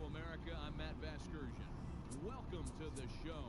America. I'm Matt Vasgersian. Welcome to the show.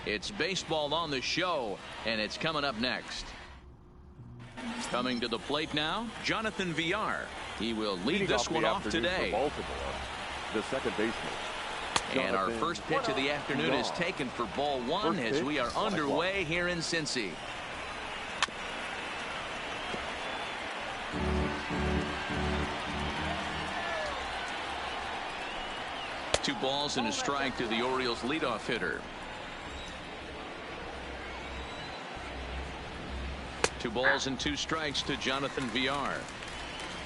It's baseball on the show, and it's coming up next. Coming to the plate now, Jonathan Villar. He will lead this one off today. The second baseman. And our first pitch of the afternoon is taken for ball one as we are underway here in Cincy. Two balls and a strike to the Orioles leadoff hitter. Two balls and two strikes to Jonathan Villar.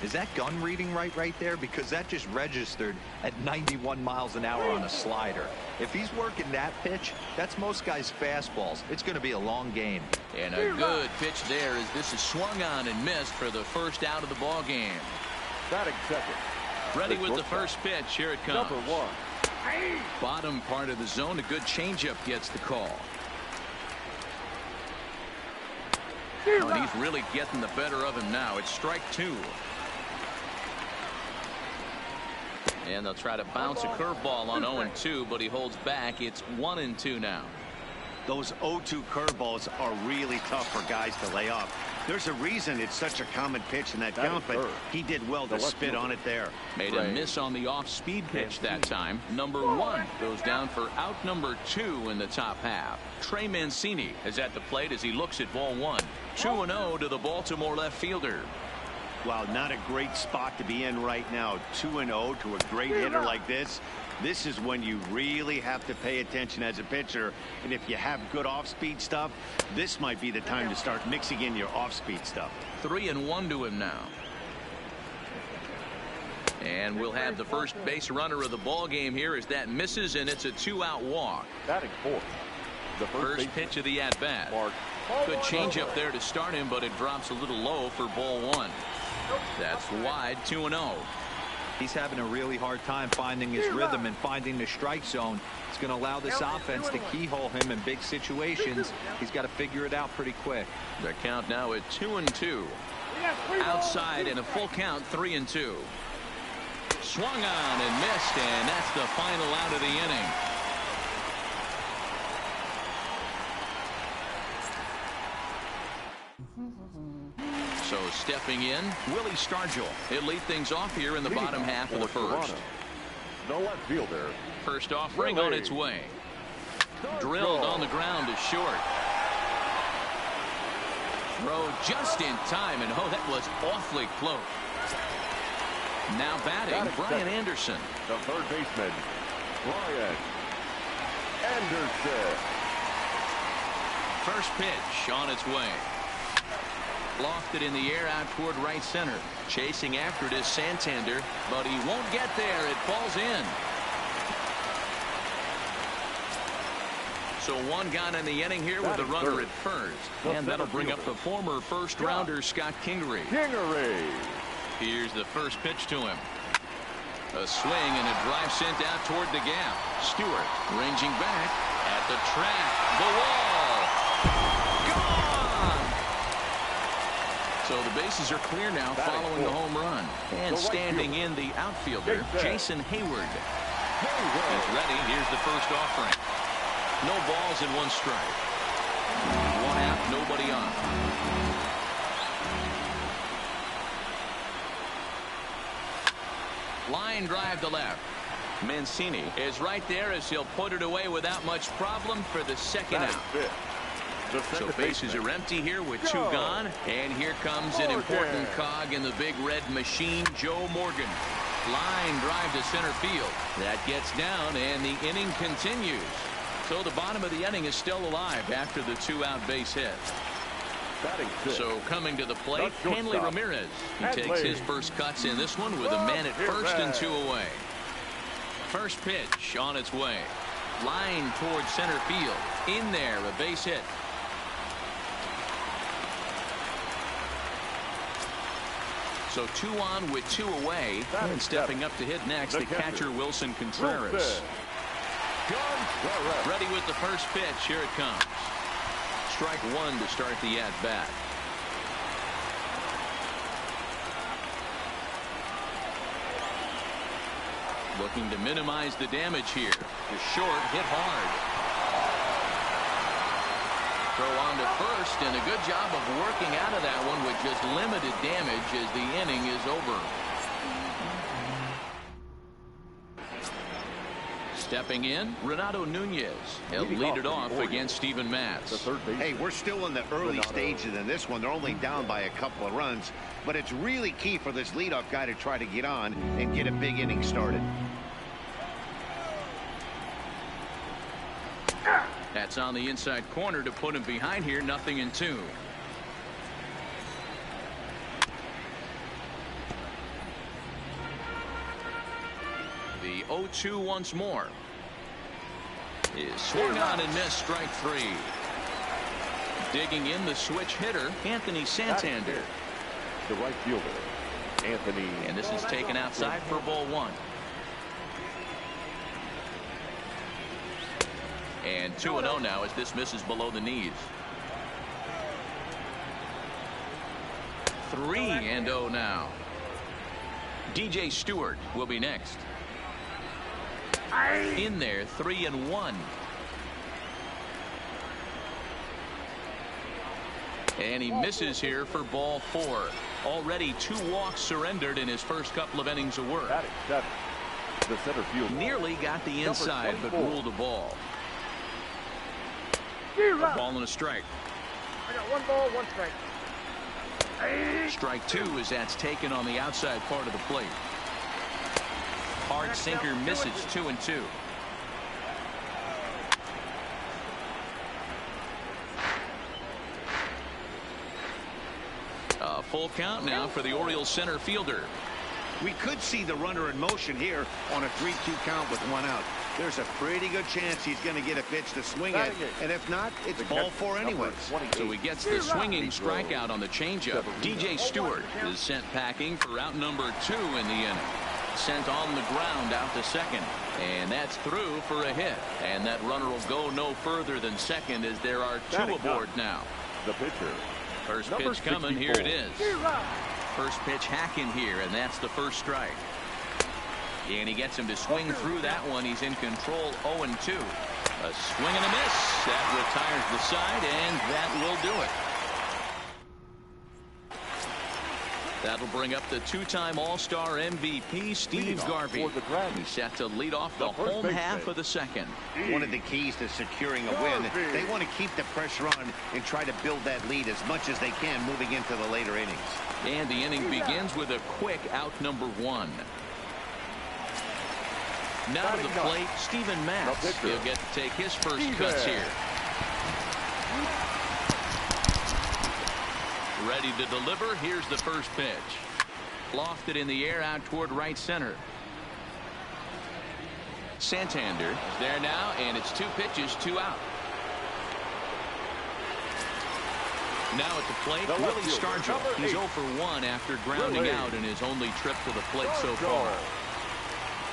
Is that gun reading right there? Because that just registered at 91 miles an hour on a slider. If he's working that pitch, that's most guys' fastballs. It's going to be a long game. And a good pitch there as this is swung on and missed for the first out of the ball game. Batting second. Ready with the first pitch. Here it comes. Number one. Bottom part of the zone. A good changeup gets the call. Oh, and he's really getting the better of him now. It's strike two. And they'll try to bounce a curveball on 0-2, but he holds back. It's 1-2 now. Those 0-2 curveballs are really tough for guys to lay off. There's a reason it's such a common pitch in that count, but he did well to spit on it there. Made a miss on the off-speed pitch that time. Number one goes down for out number 2 in the top half. Trey Mancini is at the plate as he looks at ball one. 2-0 to the Baltimore left fielder. Wow, not a great spot to be in right now. 2-0 to a great hitter like this. This is when you really have to pay attention as a pitcher. And if you have good off-speed stuff, this might be the time to start mixing in your off-speed stuff. 3-1 to him now. And we'll have the first base runner of the ball game here as that misses, and it's a 2-out walk. Batting fourth. The first pitch of the at-bat. Good change up there to start him, but it drops a little low for ball one. That's wide. 2-0. He's having a really hard time finding his rhythm and finding the strike zone. It's going to allow this offense to keyhole him in big situations. He's got to figure it out pretty quick. The count now at 2-2. Outside and a full count, 3-2. Swung on and missed, and that's the final out of the inning. So stepping in, Willie Stargell. He'll lead things off here in the bottom half of the first. No left fielder. First offering on its way. Drilled on the ground to short. Throw just in time, and oh, that was awfully close. Now batting, Brian Anderson. The third baseman, Brian Anderson. First pitch on its way. Lofted in the air out toward right center. Chasing after it is Santander, but he won't get there. It falls in. So one gone in the inning here with a runner at first. And that'll bring up the former first-rounder Scott Kingery. Here's the first pitch to him. A swing and a drive sent out toward the gap. Stewart ranging back at the track. The wall. Gone! So the bases are clear now following the home run. And standing in the outfielder, Jason Hayward. He's ready. Here's the first offering. No balls and one strike. One out, nobody on. Line drive to left. Mancini is right there as he'll put it away without much problem for the second out. So bases are empty here with two gone. And here comes an important cog in the big red machine, Joe Morgan. Line drive to center field. That gets down and the inning continues. So the bottom of the inning is still alive after the two-out base hit. So coming to the plate, Hanley Ramirez. He takes his first cuts in this one with a man at first and two away. First pitch on its way. Line towards center field. In there, a base hit. So two on with two away. And stepping up to hit next, the catcher Wilson Contreras. Ready with the first pitch. Here it comes. Strike one to start the at-bat. Looking to minimize the damage here. The short hit hard. Throw on to first, and a good job of working out of that one with just limited damage as the inning is over. Stepping in, Renato Nunez. He'll lead it off against Steven Matz. Hey, we're still in the early stages in this one. They're only down by a couple of runs, but it's really key for this leadoff guy to try to get on and get a big inning started. That's on the inside corner to put him behind here. 0-2. The 0-2 once more. Is swung on and missed. Strike three. Digging in the switch hitter, Anthony Santander. The right fielder, Anthony. And this is taken outside for ball one. And 2-0 now as this misses below the knees. 3-0 now. DJ Stewart will be next. In there, 3-1. And he misses here for ball four. Already two walks surrendered in his first couple of innings of work. The center field. Nearly got the inside, but ruled the ball. A ball and a strike. I got one ball, one strike. Strike two as that's taken on the outside part of the plate. Hard sinker misses. 2-2. A full count now for the Orioles center fielder. We could see the runner in motion here on a 3-2 count with one out. There's a pretty good chance he's going to get a pitch to swing at, and if not, it's ball four anyways. So he gets the swinging strikeout on the changeup. DJ Stewart is sent packing for out number 2 in the inning. Sent on the ground out to second. And that's through for a hit. And that runner will go no further than second as there are two aboard now. The pitcher. First Number pitch coming. 64. Here it is. First pitch hacking here, and that's the first strike. And he gets him to swing through that one. He's in control 0-2. A swing and a miss. That retires the side, and that will do it. That'll bring up the two-time All-Star MVP, Steve Garvey. He's set to lead off the home half of the second. One of the keys to securing a win, they want to keep the pressure on and try to build that lead as much as they can moving into the later innings. And the inning begins with a quick out number one. Now to the plate, Steven Matz. He'll get to take his first cuts here. Ready to deliver. Here's the first pitch. Lofted in the air out toward right center. Santander is there now, and it's 2 pitches, 2 out. Now at the plate, Willie Stargell. He's 0 for 1 after grounding out in his only trip to the plate so far.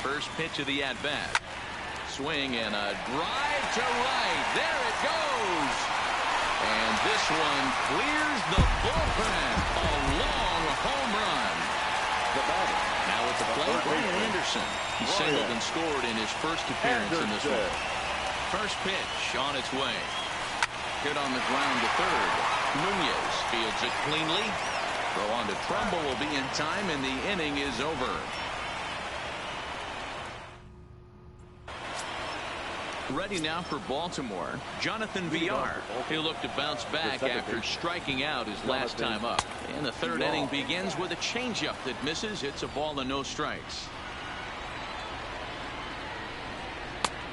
First pitch of the at-bat. Swing and a drive to right. There it goes. And this one clears the bullpen. A long home run. Now at the plate, Brian Anderson. He singled and scored in his first appearance in this one. First pitch on its way. Hit on the ground to third. Nunez fields it cleanly. Throw on to Trumbull will be in time, and the inning is over. Ready now for Baltimore, Jonathan Villar. He'll look to bounce back after striking out his last time up. And the third inning begins with a changeup that misses. It's a ball and no strikes.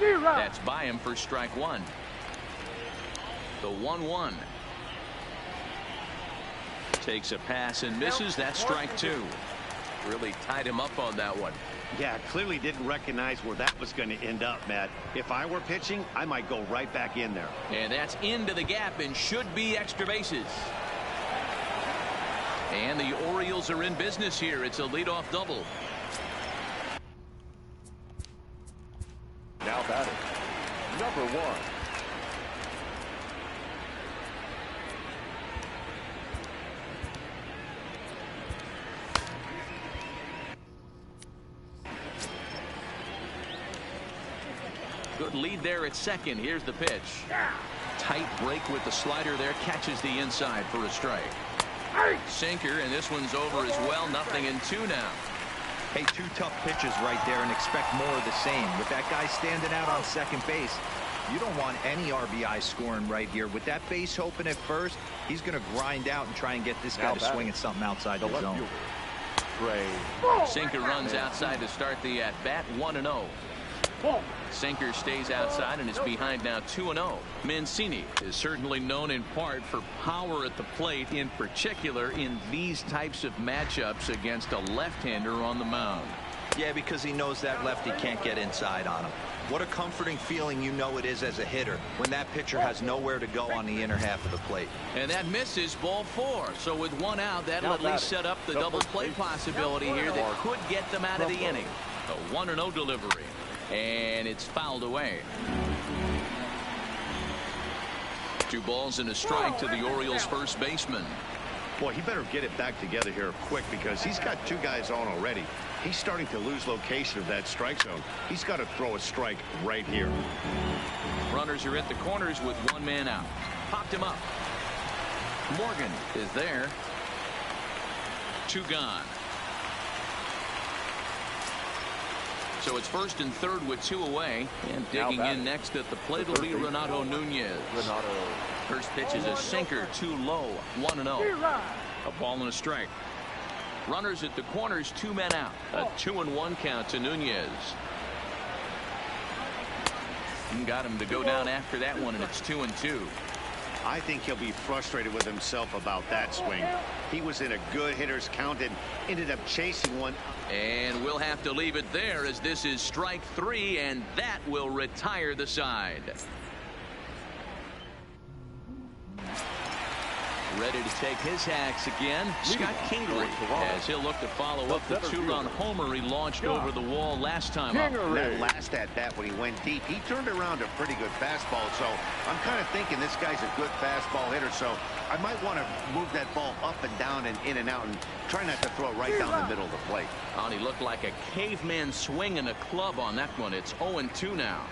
That's by him for strike one. The 1-1. Takes a pass and misses. That's strike two. Really tied him up on that one. Yeah, clearly didn't recognize where that was going to end up, Matt. If I were pitching, I might go right back in there. And that's into the gap and should be extra bases. And the Orioles are in business here. It's a leadoff double. Now batting, number 1. Good lead there at second. Here's the pitch. Tight break with the slider there. Catches the inside for a strike. Sinker, and this one's over as well. 0-2 now. Hey, 2 tough pitches right there, and expect more of the same. With that guy standing out on second base, you don't want any RBI scoring right here. With that base open at first, he's going to grind out and try and get this guy to swing at something outside the zone. Sinker runs outside to start the at-bat. 1-0. Sinker stays outside and is behind now 2-0. Mancini is certainly known in part for power at the plate, in particular in these types of matchups against a left-hander on the mound. Yeah, because he knows that lefty can't get inside on him. What a comforting feeling you know it is as a hitter when that pitcher has nowhere to go on the inner half of the plate. And that misses ball 4. So with 1 out, that'll at least set up the double play possibility here that could get them out of the inning. A 1-0 delivery. And it's fouled away. 2 balls and a strike to the Orioles first baseman. Boy, he better get it back together here quick because he's got 2 guys on already. He's starting to lose location of that strike zone. He's got to throw a strike right here. Runners are at the corners with 1 man out. Popped him up. Morgan is there. 2 gone. So it's first and third with 2 away. And digging in next at the plate will be Renato Nunez. First pitch is a sinker, too low. 1-0. A ball and a strike. Runners at the corners, 2 men out. A 2-1 count to Nunez. Got him to go down after that one, and it's 2-2. I think he'll be frustrated with himself about that swing. He was in a good hitter's count and ended up chasing one. And we'll have to leave it there as this is strike 3, and that will retire the side. Ready to take his hacks again. Scott Kingery, as he'll look to follow up the two-run homer he launched over the wall last time up. That last at-bat when he went deep, he turned around a pretty good fastball. So I'm kind of thinking this guy's a good fastball hitter. So I might want to move that ball up and down and in and out and try not to throw it right down the middle of the plate. Oh, he looked like a caveman swinging a club on that one. It's 0-2 now.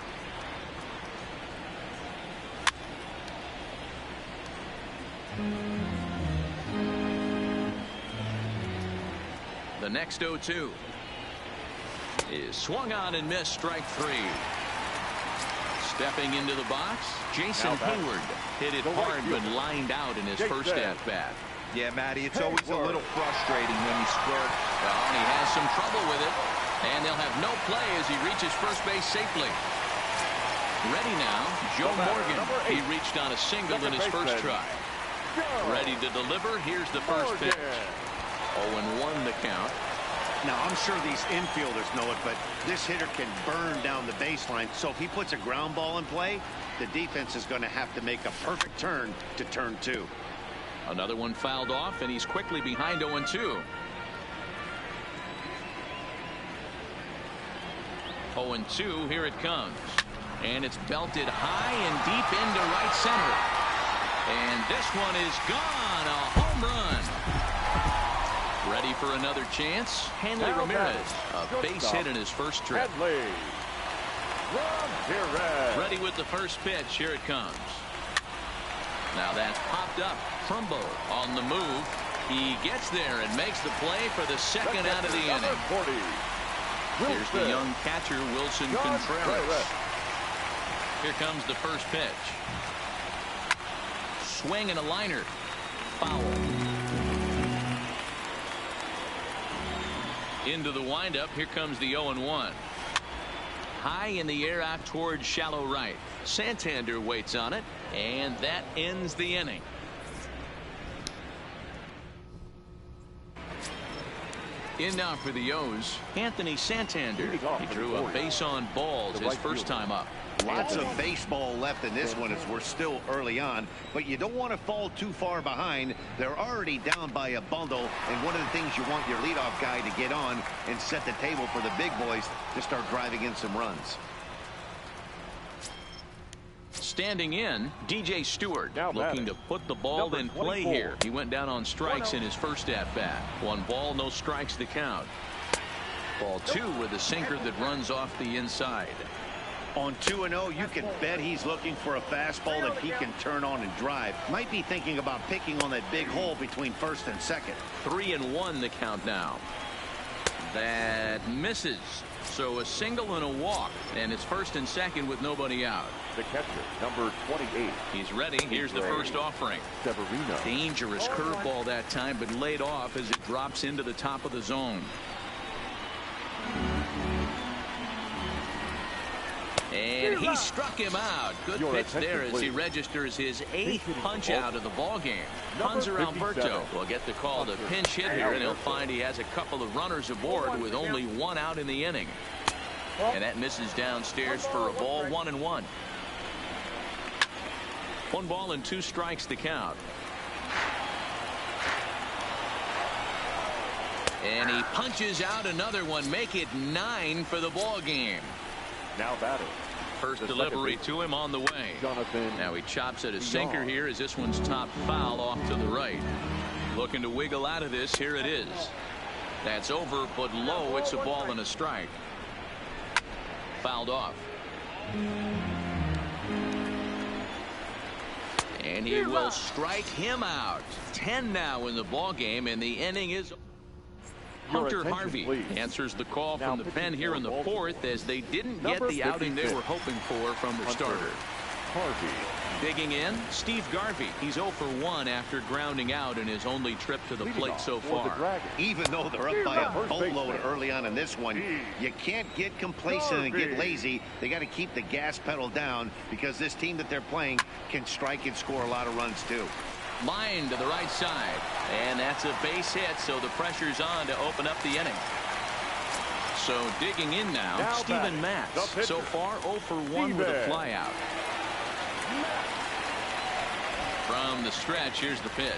The next 0-2 is swung on and missed, strike three. Stepping into the box, Jason Hayward hit it hard but lined out in his first at-bat. Yeah, Matty, it's always a little frustrating when you squirt. Well, and he has some trouble with it, and they'll have no play as he reaches first base safely. Ready now, Joe Morgan. He reached on a single in his first try. Ready to deliver. Here's the first pitch. 0-1 the count. Now, I'm sure these infielders know it, but this hitter can burn down the baseline. So if he puts a ground ball in play, the defense is going to have to make a perfect turn to turn two. Another one fouled off, and he's quickly behind 0-2. 0-2, here it comes. And it's belted high and deep into right center. And this one is gone. A home run. Ready for another chance. Hanley Ramirez, a base hit in his first trip. Ready with the first pitch. Here it comes. Now that's popped up. Trumbo on the move. He gets there and makes the play for the second out of the inning. Here's the young catcher, Wilson Contreras. Here comes the first pitch. Swing and a liner. Foul. Into the windup. Here comes the 0-1. High in the air out towards shallow right. Santander waits on it, and that ends the inning. In now for the O's, Anthony Santander. He drew a base on balls his first time up. Lots of baseball left in this one as we're still early on, but you don't want to fall too far behind. They're already down by a bundle, and one of the things you want your leadoff guy to get on and set the table for the big boys to start driving in some runs. Standing in, DJ Stewart, looking to put the ball in play here. He went down on strikes in his first at-bat. 1 ball, no strikes to count. Ball 2 with a sinker that runs off the inside. On 2-0, you can bet he's looking for a fastball that he can turn on and drive. Might be thinking about picking on that big hole between first and second. 3-1 the count now. That misses. So a single and a walk, and it's first and second with nobody out. The catcher, number 28. He's ready. Here's the first offering. Severino. Dangerous curveball that time, but laid off as it drops into the top of the zone. And he struck him out. Good pitch there as he registers his 8th punch out of the ball game. Hunter Alberto will get the call to pinch hit here, and he'll find he has a couple of runners aboard with only 1 out in the inning. And that misses downstairs for a ball. 1-1. 1 ball and 2 strikes to count. And he punches out another one. Make it 9 for the ball game. Now batting. First delivery to him on the way. Now he chops at a sinker here as this one's top foul off to the right. Looking to wiggle out of this. Here it is. That's over but low. It's a ball and a strike. Fouled off. And he will strike him out. 10 now in the ball game, and the inning is. Hunter Harvey answers the call from the pen here in the 4th as they didn't get the outing they were hoping for from their starter. Digging in, Steve Garvey. He's 0 for 1 after grounding out in his only trip to the plate so far. Even though they're up by a boatload early on in this one, you can't get complacent and get lazy. They got to keep the gas pedal down because this team that they're playing can strike and score a lot of runs too. Line to the right side, and that's a base hit, so the pressure's on to open up the inning. So digging in now Steven Matz. So far 0 for 1 with a flyout. From the stretch, here's the pitch.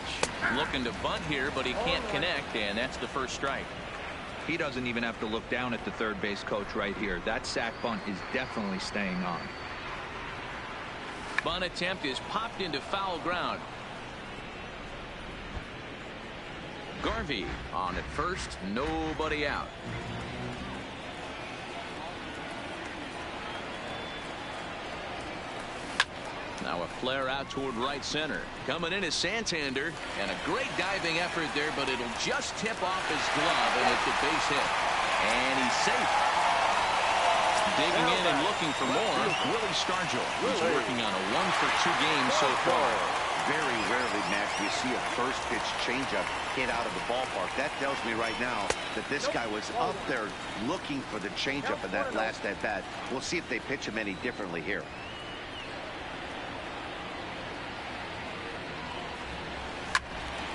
Looking to bunt here, but he can't connect, and that's the first strike. He doesn't even have to look down at the third base coach right here. That sac bunt is definitely staying on. Bunt attempt is popped into foul ground. Garvey on at first, nobody out. Now a flare out toward right center. Coming in is Santander, and a great diving effort there, but it'll just tip off his glove, and it's a base hit. And he's safe. Digging in and looking for more, Willie Stargell. He's working on a 1-for-2 game so far. Very rarely, Max, we see a first pitch changeup hit out of the ballpark. That tells me right now that this guy was up there looking for the changeup in that last at bat. We'll see if they pitch him any differently here.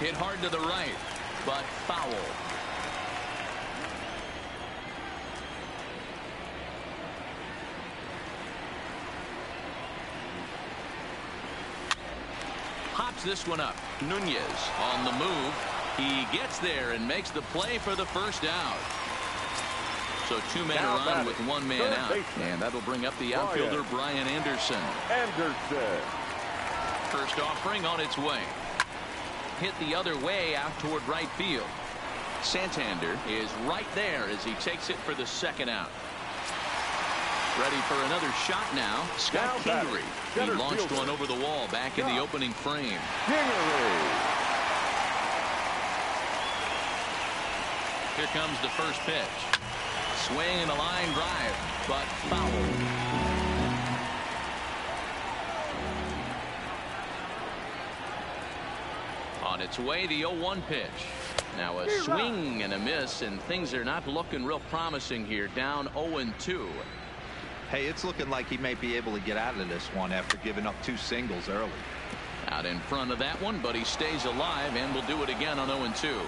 Hit hard to the right, but foul. Pops this one up. Nunez on the move. He gets there and makes the play for the first out. So 2 men are on with 1 man out. And that'll bring up the outfielder Brian Anderson. First offering on its way. Hit the other way out toward right field. Santander is right there as he takes it for the second out. Ready for another shot now. Scott Kingery. He launched one over the wall back in the opening frame. Here comes the first pitch. Swing and a line drive, but foul. On its way, the 0-1 pitch. Now a swing and a miss, and things are not looking real promising here. Down 0-2. Hey, it's looking like he may be able to get out of this one after giving up 2 singles early. Out in front of that one, but he stays alive and will do it again on 0-2.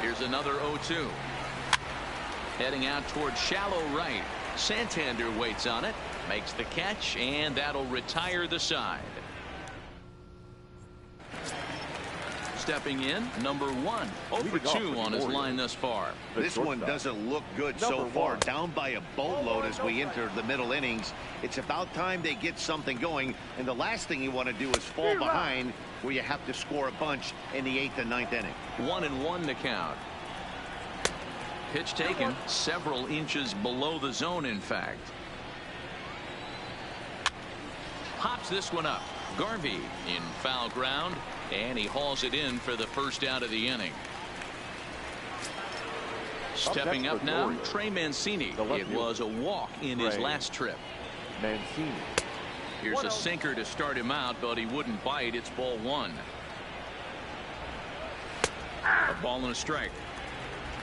Here's another 0-2. Heading out toward shallow right. Santander waits on it, makes the catch, and that'll retire the side. Stepping in, number 1. 0-for-2 on his line thus far. This one doesn't look good so far. Down by a boatload as we enter the middle innings. It's about time they get something going, and the last thing you want to do is fall behind where you have to score a bunch in the 8th and 9th inning. 1-1 to count. Pitch taken several inches below the zone, in fact. Pops this one up. Garvey in foul ground, and he hauls it in for the first out of the inning. Stepping up now, Trey Mancini. It was a walk in his last trip. Mancini. Here's a sinker to start him out, but he wouldn't bite. It's ball 1. A ball and a strike.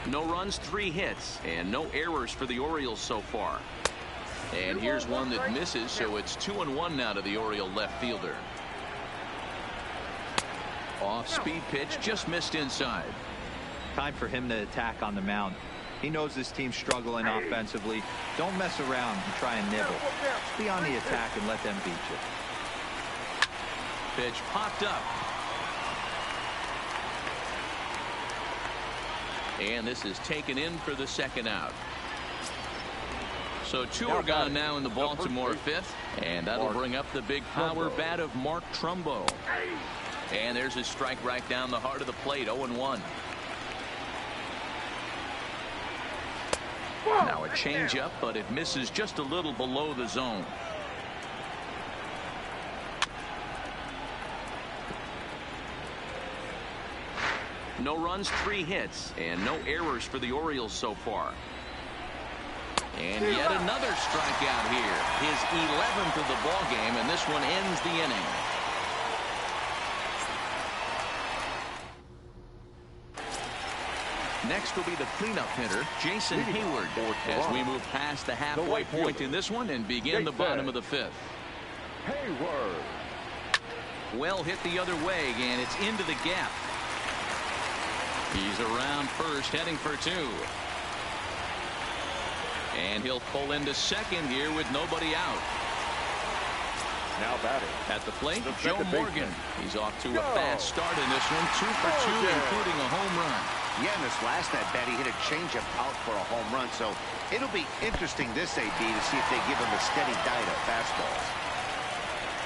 No runs, 3 hits, and no errors for the Orioles so far. And here's one that misses, so it's 2-1 now to the Oriole left fielder. Off-speed pitch, just missed inside. Time for him to attack on the mound. He knows this team's struggling offensively. Don't mess around and try and nibble. Just be on the attack and let them beat you. Pitch popped up. And this is taken in for the second out. So 2 are gone now in the Baltimore 5th. And that'll bring up the big power bat of Mark Trumbo. And there's his strike right down the heart of the plate. 0-1. Now a changeup, but it misses just a little below the zone. No runs, 3 hits, and no errors for the Orioles so far. And yet another strikeout here. His 11th of the ball game, and this one ends the inning. Next will be the cleanup hitter, Jason Hayward, as we move past the halfway point in this one and begin the bottom of the 5th. Hayward. Well hit the other way, and it's into the gap. He's around first, heading for 2. And he'll pull into second here with nobody out. Now batting. At the plate, The Joe second Morgan. baseman. He's off to a fast start in this one. 2 for 2, Morgan. including a home run. Yeah, in this last at bat, he hit a changeup out for a home run. So it'll be interesting this AB to see if they give him a steady diet of fastballs.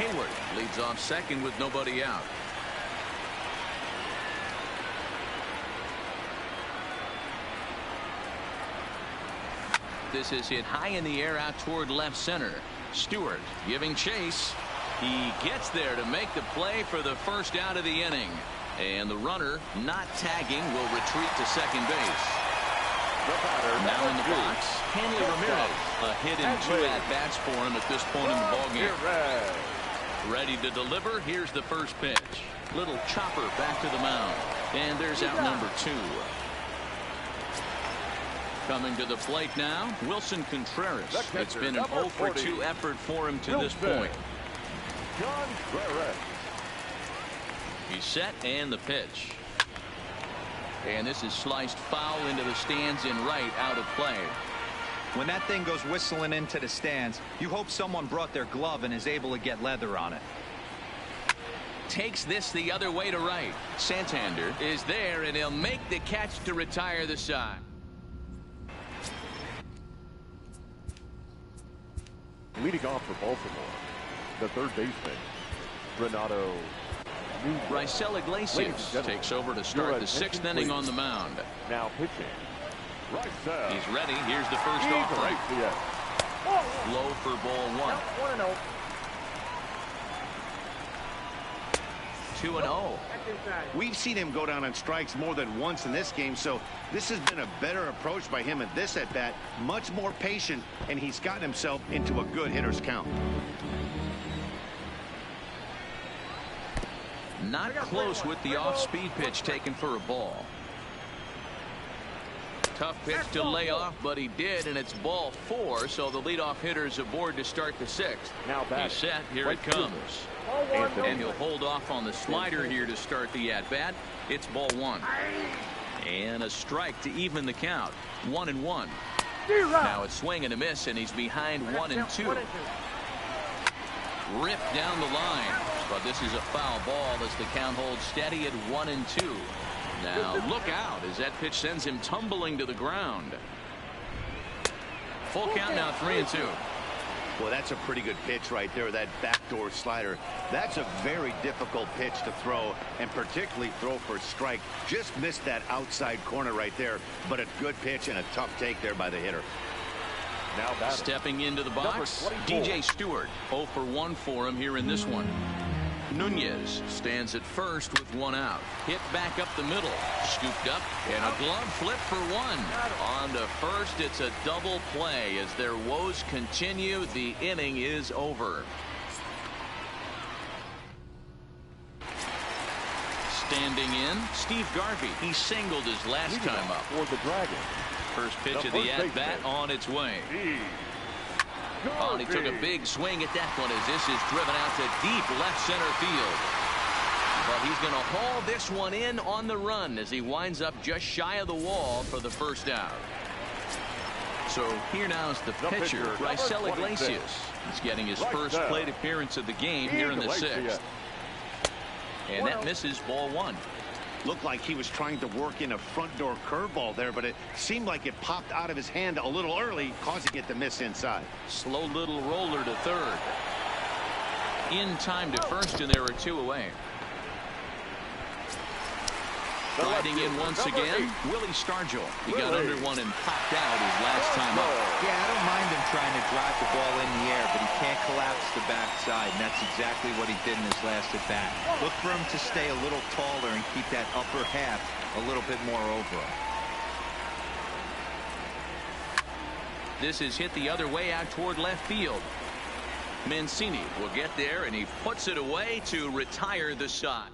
Hayward leads off second with nobody out. This is hit high in the air out toward left center. Stewart giving chase. He gets there to make the play for the first out of the inning. And the runner, not tagging, will retreat to second base. The batter, Now in the number 2. box, Hanley Ramirez. A hit in 2 at-bats for him at this point in the ballgame. Ramirez. Ready to deliver. Here's the first pitch. Little chopper back to the mound. And there's out number 2. Coming to the plate now, Wilson Contreras. It's been an 0 for 2 effort for him to this point. John Contreras. He's set and the pitch. And this is sliced foul into the stands in right, out of play. When that thing goes whistling into the stands, you hope someone brought their glove and is able to get leather on it. Takes this the other way to right. Santander is there, and he'll make the catch to retire the side. Leading off for Baltimore, the third baseman, Renato Raisel Iglesias takes over to start the 6th inning on the mound. Now pitching. Raisel. He's ready. Here's the first offering. Iglesias. Low for ball 1. 1-0. 2-0. That's inside. We've seen him go down on strikes more than once in this game, so this has been a better approach by him at this at bat. Much more patient, and he's gotten himself into a good hitter's count. Not close with the off-speed pitch taken for a ball. Tough pitch to lay off, but he did, and it's ball 4, so the leadoff hitter's aboard to start the 6th. Now batting. He's set. Here Right it comes. Ball 1, And he'll hold off on the slider here to start the at-bat. It's ball 1. And a strike to even the count. 1-1. Now it's swing and a miss, and he's behind 1-2. Ripped down the line, but this is a foul ball as the count holds steady at 1-2. Now look out as that pitch sends him tumbling to the ground. Full count now, 3-2. Well, that's a pretty good pitch right there, that backdoor slider. That's a very difficult pitch to throw, and particularly throw for a strike. Just missed that outside corner right there, but a good pitch and a tough take there by the hitter. Now batting. Stepping into the box, Number 24. DJ Stewart. 0 for 1 for him here in this one. Nunez stands at first with 1 out. Hit back up the middle. Scooped up, and a glove flip for 1. On to first, it's a double play. As their woes continue, the inning is over. Standing in, Steve Garvey. He singled his last Leading time off up. for the Dragons. First pitch The of the first at-bat baseman. on its way. Steve Oh, and he took a Garvey. big swing at that one as this is driven out to deep left center field. But he's going to haul this one in on the run as he winds up just shy of the wall for the first out. So here now is the pitcher, pitcher, Raisel number 26. Iglesias. He's getting his first Raisel. plate appearance of the game here in the Iglesias. 6th. And that misses ball 1. Looked like he was trying to work in a front door curveball there, but it seemed like it popped out of his hand a little early, causing it to miss inside. Slow little roller to third. In time to first, and there are 2 away. Riding in once again, Willie Stargell. He got under one and popped out his last time up. Yeah, I don't mind him trying to drive the ball in the air, but he can't collapse the backside, and that's exactly what he did in his last at bat. Look for him to stay a little taller and keep that upper half a little bit more over him. This is hit the other way out toward left field. Mancini will get there, and he puts it away to retire the side.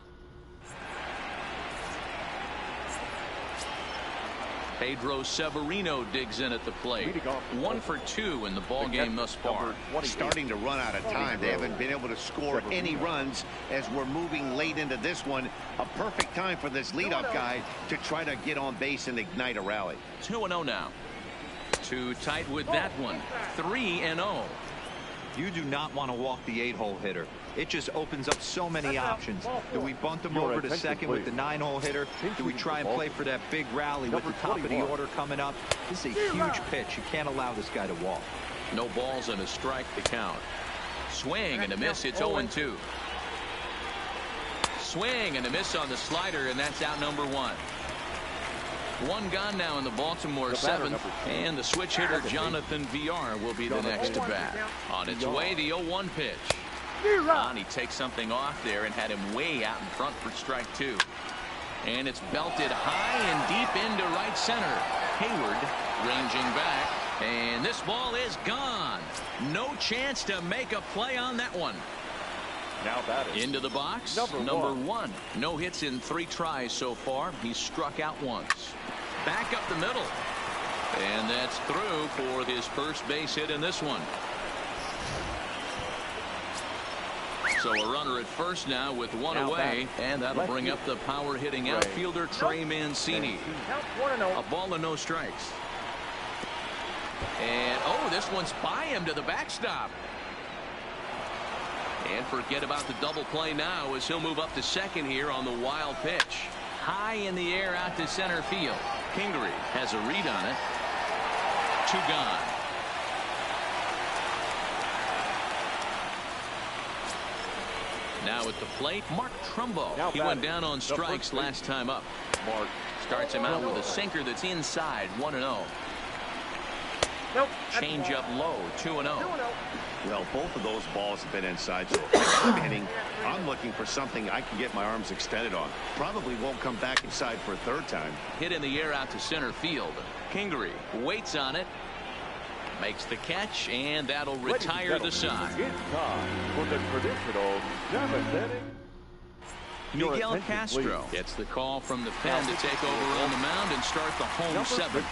Pedro Severino digs in at the plate. 1 for 2 in the ball game thus far. Starting to run out of time. They haven't been able to score any runs as we're moving late into this one. A perfect time for this leadoff guy to try to get on base and ignite a rally. 2-0 now. Too tight with that one. 3-0. You do not want to walk the 8-hole hitter. It just opens up so many options. Do we bunt him over to second with the 9-hole hitter? Do we try and play for that big rally with the top of the order coming up? This is a huge pitch. You can't allow this guy to walk. No balls and a strike to count. Swing and a miss. It's 0-2. Swing and a miss on the slider, and that's out number 1. One gone now in the Baltimore 7th, and the switch hitter Jonathan Villar will be the next to bat. On its way, the 0-1 pitch. He takes something off there and had him way out in front for strike 2. And it's belted high and deep into right center. Hayward ranging back, and this ball is gone. No chance to make a play on that one. Now batting. Into the box, number one. No hits in 3 tries so far. He's struck out once. Back up the middle. And that's through for his first base hit in this one. So a runner at first now with 1 away, and that'll bring up the power hitting outfielder Trey Mancini. A ball and no strikes. And this one's by him to the backstop. And forget about the double play now as he'll move up to second here on the wild pitch. High in the air out to center field. Kingery has a read on it. 2 gone. Now at the plate, Mark Trumbo. He went down on strikes last time up. Mark starts him out with a sinker that's inside. 1-0. Change up low. 2-0. Well, both of those balls have been inside, so I'm hitting. I'm looking for something I can get my arms extended on. Probably won't come back inside for a 3rd time. Hit in the air out to center field. Kingery waits on it. Makes the catch, and that'll retire the side. It's time for the traditional 7th inning. Miguel Castro gets the call from the pen to take over on the mound and start the home 7th.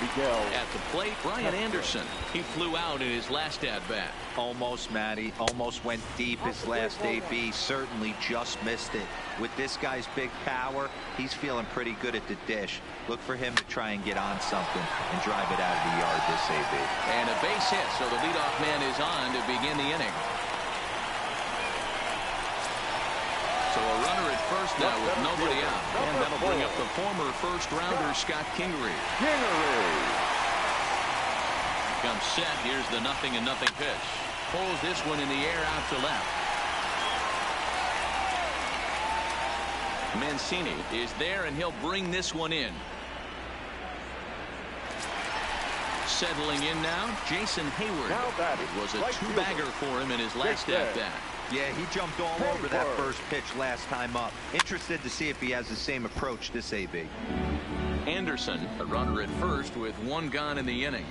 Miguel. At the plate, Brian Anderson. He flew out in his last at-bat. Almost, Matty. Almost went deep his last AB. Certainly just missed it. With this guy's big power, he's feeling pretty good at the dish. Look for him to try and get on something and drive it out of the yard this AB. And a base hit, so the leadoff man is on to begin the inning. So a runner at first now with nobody out. And that'll bring up the former first-rounder Scott Kingery. Comes set. Here's the 0-0 pitch. Pulls this one in the air out to left. Mancini is there, and he'll bring this one in. Settling in now, Jason Hayward. It was a 2-bagger for him in his last at-bat. Yeah, he jumped all over that first pitch last time up. Interested to see if he has the same approach this AB. Anderson, a runner at first with 1 gone in the inning.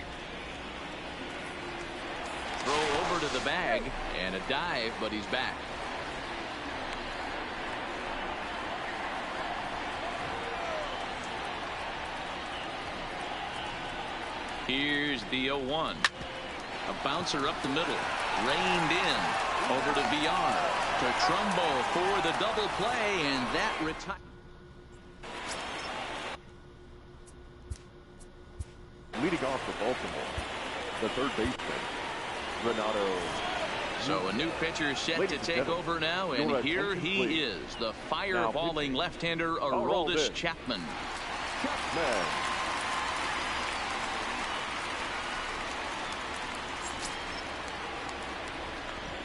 Throw over to the bag and a dive, but he's back. Here's the 0-1. A bouncer up the middle. Reined in. Over to Villar. To Trumbo for the double play, and that retires. Leading off for Baltimore, the 3rd baseman, Renato. So a new pitcher set to take over now, and here he is, the fireballing left-hander Aroldis Chapman.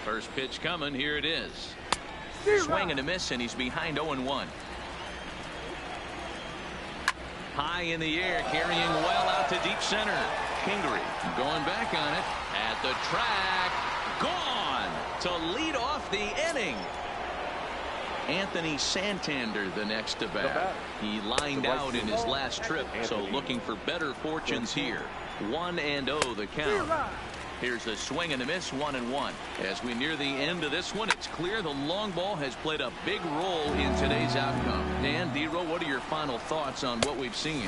First pitch coming. Here it is. Swing and a miss, and he's behind 0-1. High in the air, carrying well out to deep center. Kingery going back on it. At the track. Gone to lead off the inning. Anthony Santander the next to bat. He lined out in his last trip, so looking for better fortunes here. 1-0 the count. Here's a swing and a miss, 1-1. As we near the end of this one, it's clear the long ball has played a big role in today's outcome. Dan, D-Row, what are your final thoughts on what we've seen?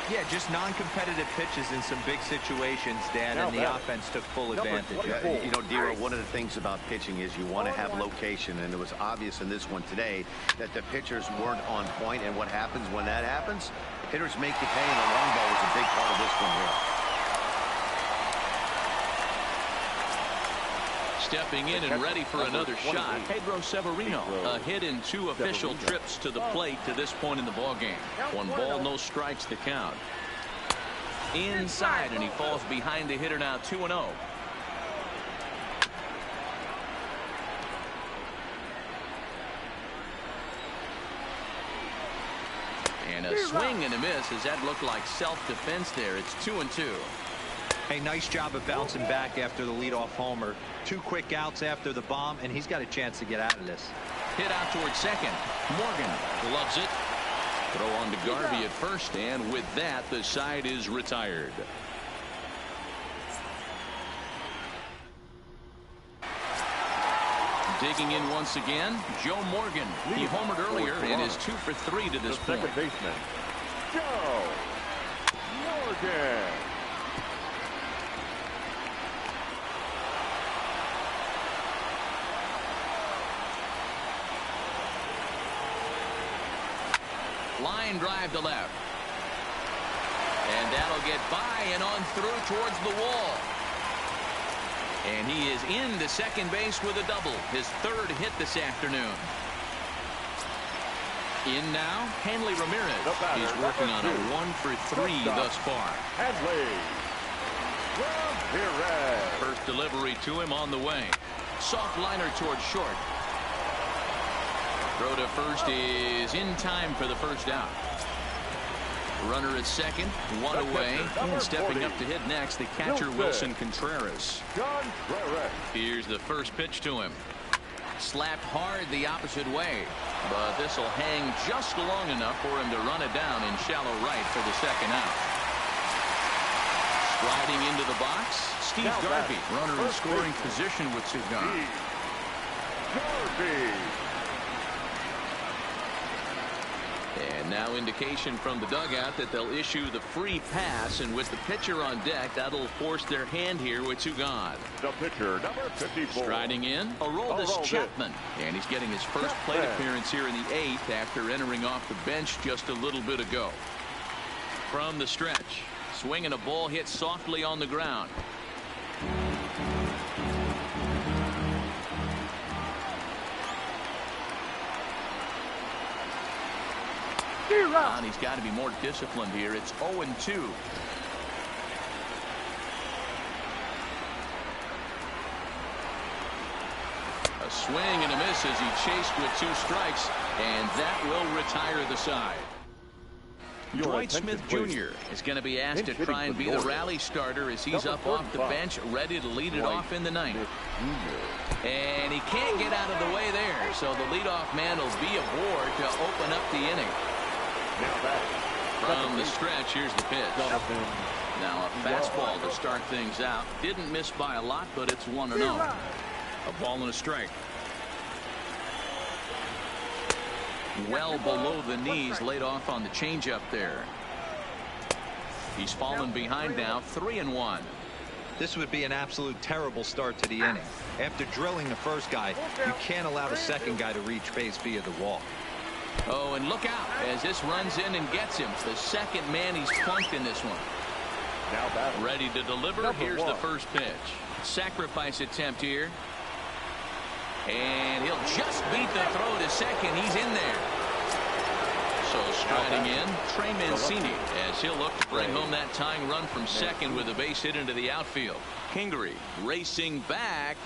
Yeah, just non-competitive pitches in some big situations, Dan, and the offense took full advantage. You know, D-Row, one of the things about pitching is you want to have location, and it was obvious in this one today that the pitchers weren't on point, and what happens when that happens? Hitters make you pay, and the long ball was a big part of this one here. Stepping in and ready for another shot, Pedro Severino. A hit in 2 official trips to the plate to this point in the ballgame. 1 ball, no strikes to count. Inside, and he falls behind the hitter now, 2-0. And a swing and a miss. Does that look like self-defense there? It's 2-2. Hey, nice job of bouncing back after the leadoff homer. 2 quick outs after the bomb, and he's got a chance to get out of this. Hit out towards second. Morgan gloves it. Throw on to Garvey at first, and with that, the side is retired. Digging in once again, Joe Morgan. He homered earlier and is 2 for 3 to this point. Second baseman, Joe Morgan. Line drive to left. And that'll get by and on through towards the wall. And he is into second base with a double. His 3rd hit this afternoon. In now, Hanley Ramirez. He's working on a 1 for 3 thus far. Hanley Ramirez. First delivery to him on the way. Soft liner towards short. Throw to first is in time for the first out. Runner at second, 1 away, and stepping up to hit next, the catcher Wilson Contreras. Here's the first pitch to him. Slapped hard the opposite way, but this will hang just long enough for him to run it down in shallow right for the second out. Sliding into the box, Steve Garvey, runner in scoring position with 2 gone. And now indication from the dugout that they'll issue the free pass, and with the pitcher on deck, that'll force their hand here with 2 gone. The pitcher, number 54. Striding in, Aroldis Chapman. And he's getting his first plate appearance here in the 8th after entering off the bench just a little bit ago. From the stretch, swinging a ball hit softly on the ground. And he's got to be more disciplined here. It's 0-2. A swing and a miss as he chased with 2 strikes, and that will retire the side. Dwight Smith Jr. is going to be asked to try and be the rally starter as he's up off the bench, ready to lead it off in the 9th. And he can't get out of the way there, so the leadoff man will be aboard to open up the inning. From the stretch, here's the pitch. Now a fastball to start things out. Didn't miss by a lot, but it's 1-0. A ball and a strike. Well below the knees, laid off on the changeup there. He's fallen behind now, 3-1. This would be an absolute terrible start to the inning. After drilling the first guy, you can't allow the second guy to reach base via the walk. Oh, and look out as this runs in and gets him. The second man he's plunked in this one. Now ready to deliver. Here's the first pitch. Sacrifice attempt here. And he'll just beat the throw to second. He's in there. So striding in, Trey Mancini, as he'll look to bring home that tying run from second with a base hit into the outfield. Kingery racing back.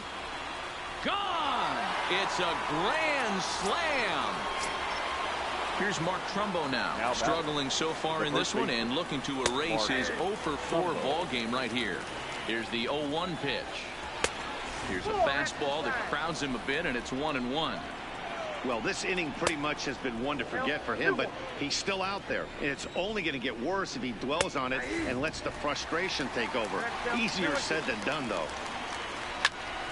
Gone! It's a grand slam. Here's Mark Trumbo now, struggling so far in this one and looking to erase his 0 for 4 ball game right here. Here's the 0-1 pitch. Here's a fastball that crowds him a bit, and it's 1-1. Well, this inning pretty much has been one to forget for him, but he's still out there. And it's only going to get worse if he dwells on it and lets the frustration take over. Easier said than done, though.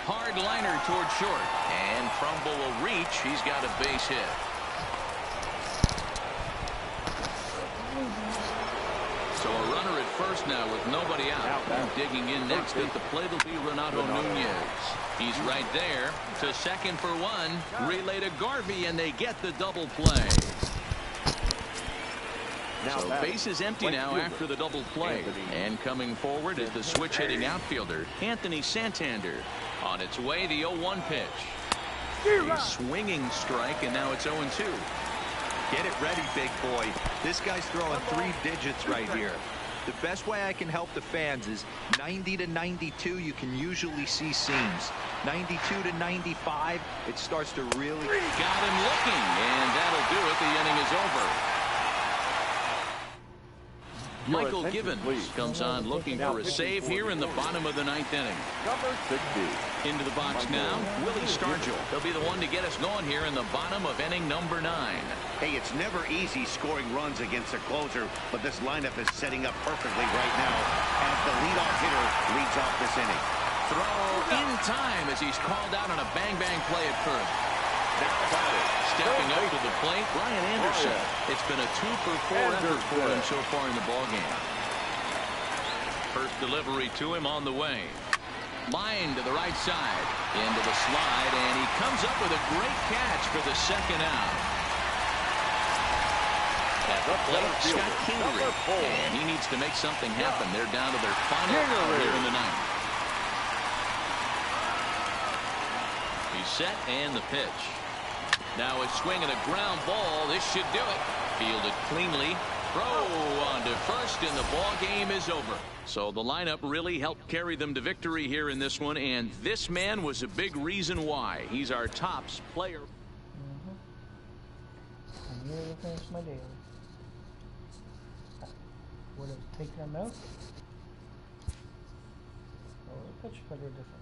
Hard liner toward short. And Trumbo will reach. He's got a base hit. So a runner at first now with nobody out. And digging in next at the plate will be Renato Nunez. He's right there to second for 1. Relay to Garvey, and they get the double play. So base is empty now after the double play. And coming forward is the switch-hitting outfielder, Anthony Santander. On its way, the 0-1 pitch. A swinging strike, and now it's 0-2. Get it ready, big boy. This guy's throwing 3 digits right here. The best way I can help the fans is 90 to 92, you can usually see seams. 92 to 95, it starts to really... Got him looking, and that'll do it. The inning is over. Michael Givens comes on looking for a save here in the bottom of the 9th inning. Number 60. Into the box now, Willie Stargell. He'll be the one to get us going here in the bottom of inning number 9. Hey, it's never easy scoring runs against a closer, but this lineup is setting up perfectly right now as the leadoff hitter leads off this inning. Throw in time as he's called out on a bang-bang play at first. Stepping up to the plate, Brian Anderson. It's been a 2-for-4 effort for him so far in the ballgame. First delivery to him on the way. Line to the right side. Into the slide, and he comes up with a great catch for the second out. At the plate, Scott Kingery. And he needs to make something happen. They're down to their final out here in the 9th. He's set, and the pitch. Now a swing and a ground ball. This should do it. Fielded cleanly. Throw on to first, and the ball game is over. So the lineup really helped carry them to victory here in this one, and this man was a big reason why. He's our tops player. I'm here to finish my daily. Would have taken him out? Or pitch better differently.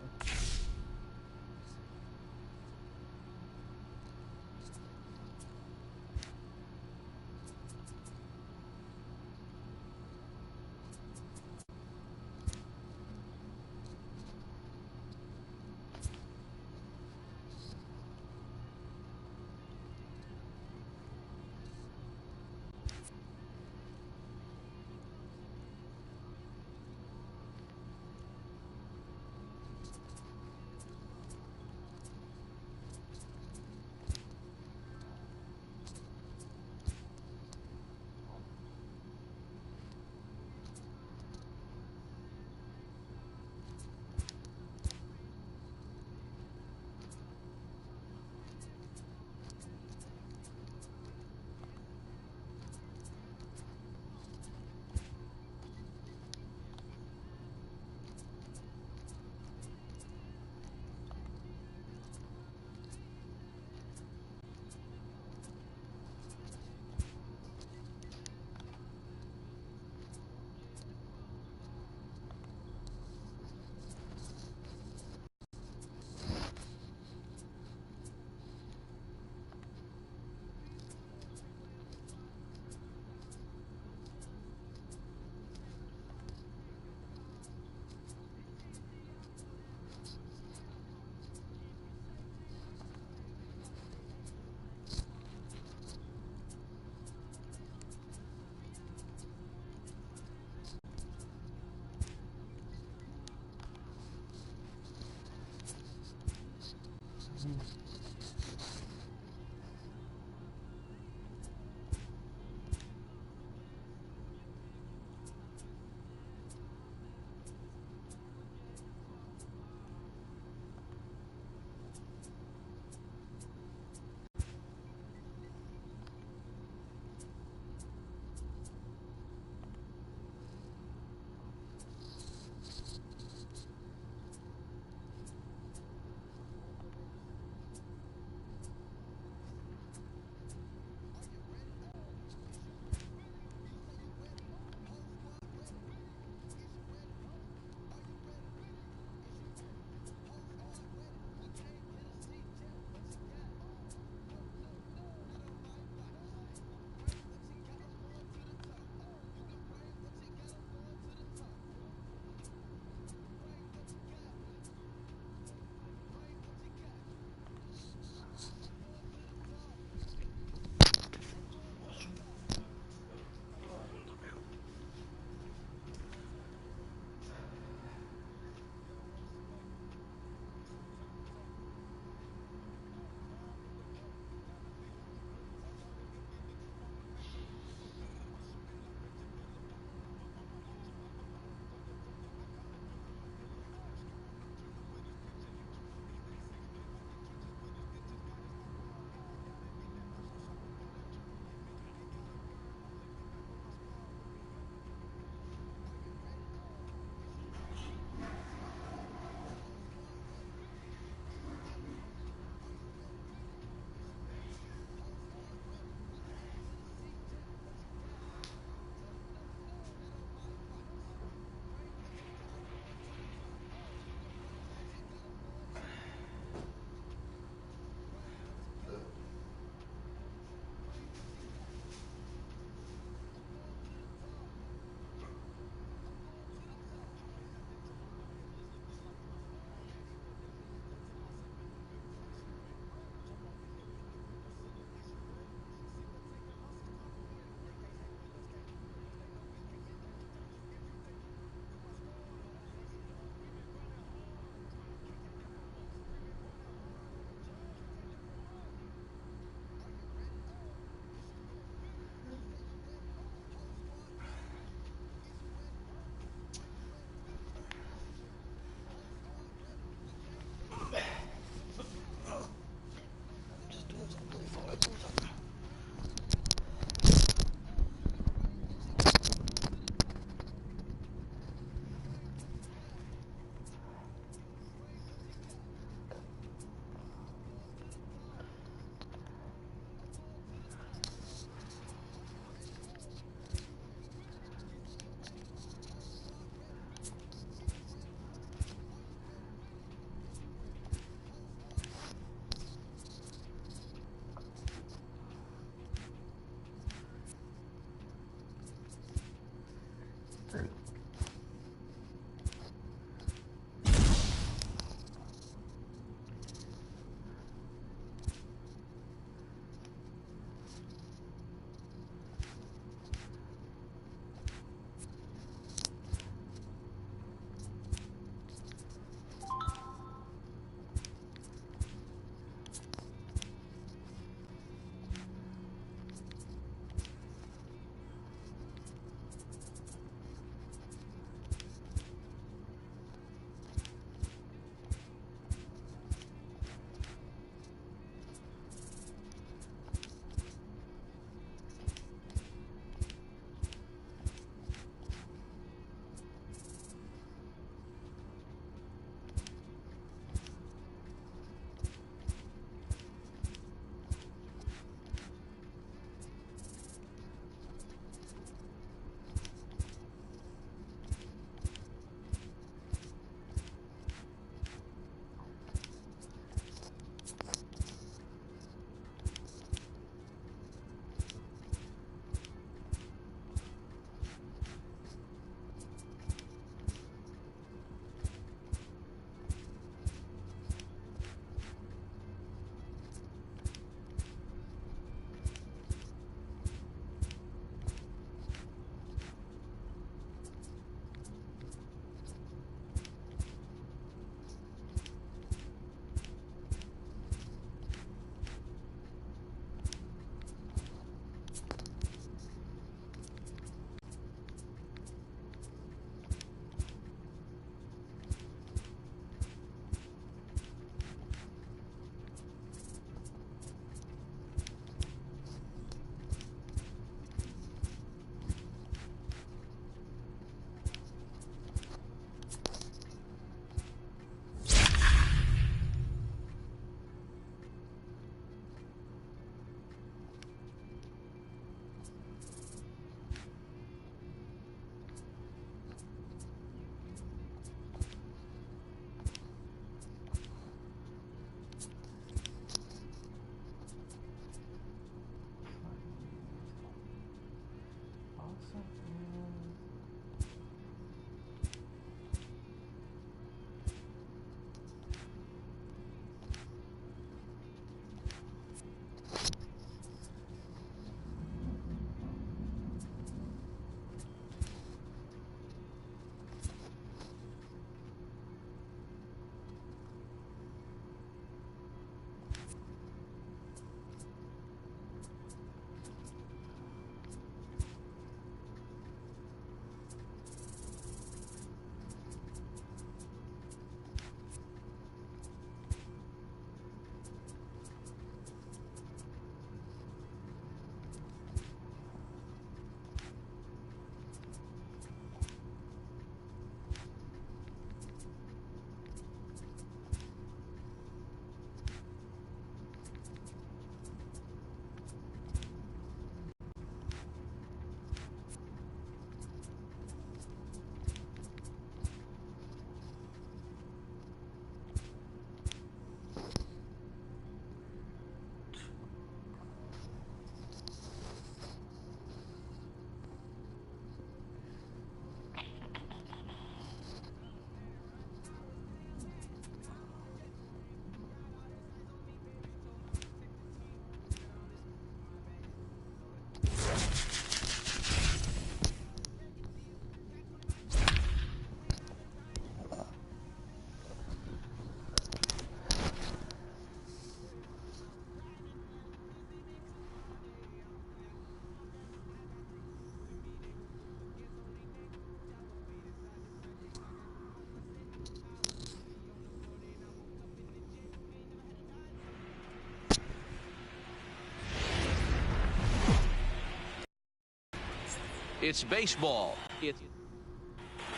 It's baseball.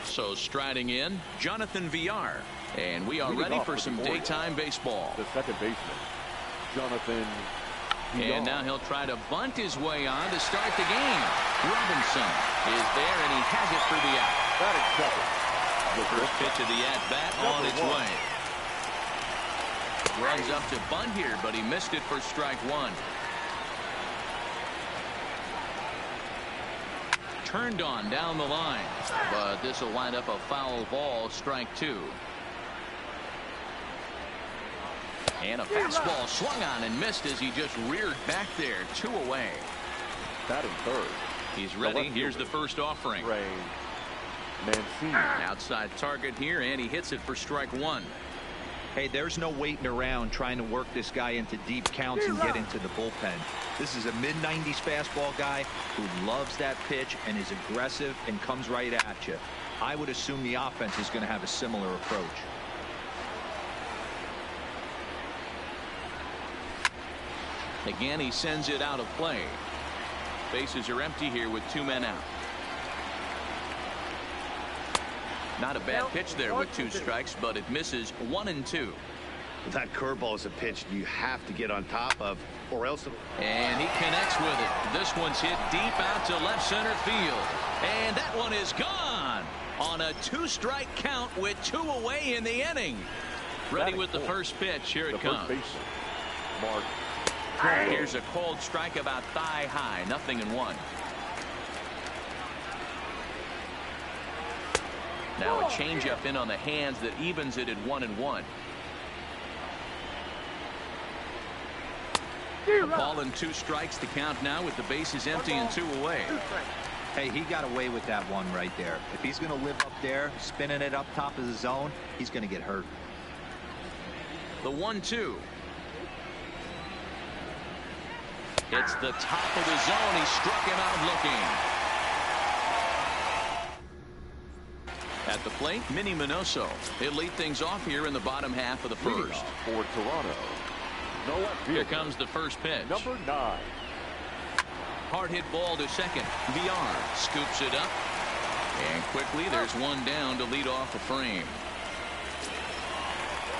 So striding in, Jonathan Villar. And we are ready for some daytime baseball. The second baseman, Jonathan Villar. And now he'll try to bunt his way on to start the game. Robinson is there, and he has it for the out. Batting second. The first pitch of the at-bat on its way. Runs up to bunt here, but he missed it for strike one. Turned on down the line, but this will wind up a foul ball, strike two. And a fastball swung on and missed as he just reared back there. 2 away. Batting third. He's ready. Here's the first offering. Mancini. Outside target here, and he hits it for strike one. Hey, there's no waiting around trying to work this guy into deep counts and get into the bullpen. This is a mid-90s fastball guy who loves that pitch and is aggressive and comes right at you. I would assume the offense is going to have a similar approach. Again, he sends it out of play. Bases are empty here with 2 men out. Not a bad pitch there with 2 strikes, but it misses 1 and 2. That curveball is a pitch you have to get on top of, or else. And he connects with it. This one's hit deep out to left center field. And that one is gone on a 2-strike count with 2 away in the inning. Ready with the first pitch. Here it comes. Mark. Here's a cold strike about thigh high. 0-1. Now a changeup in on the hands that evens it at 1-1. A ball and 2 strikes to count now with the bases empty and 2 away. Hey, he got away with that one right there. If he's going to live up there, spinning it up top of the zone, he's going to get hurt. The 1-2. It's the top of the zone. He struck him out looking. At the plate, Minnie Minoso. He'll lead things off here in the bottom half of the first. For Toronto. Here comes the first pitch. Number 9. Hard hit ball to second. Villar scoops it up. And quickly there's one down to lead off the frame.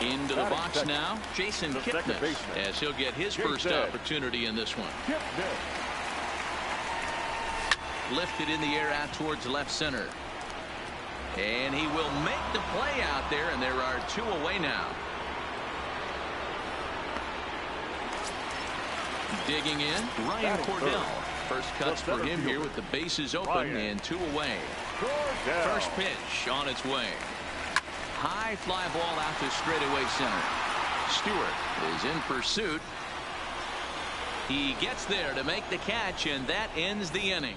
Into the box now, Jason Kipnis, as he'll get his first opportunity in this one. Lifted in the air out towards left center. And he will make the play out there, and there are 2 away now. Digging in, Ryan Cordell. First cuts for him here with the bases open and 2 away. First pitch on its way. High fly ball out to straightaway center. Stewart is in pursuit. He gets there to make the catch, and that ends the inning.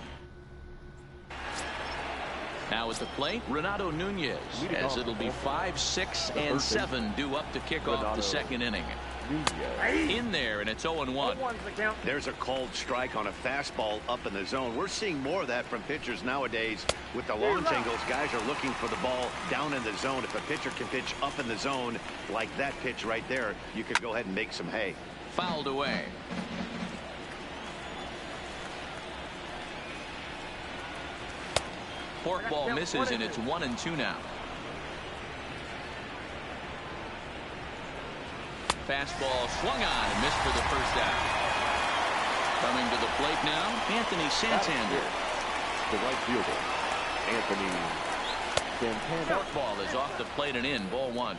Now at the plate, Renato Nunez, as it'll be 5, 6, and 7 due up to kick off the second inning. In there, and it's 0-1. There's a cold strike on a fastball up in the zone. We're seeing more of that from pitchers nowadays. With the launch angles, guys are looking for the ball down in the zone. If a pitcher can pitch up in the zone like that pitch right there, you could go ahead and make some hay. Fouled away. Forkball misses, and it's 1-2 now. Fastball swung on and missed for the first out. Coming to the plate now, Anthony Santander. The right fielder, Anthony Santander. Forkball is off the plate and in. Ball 1.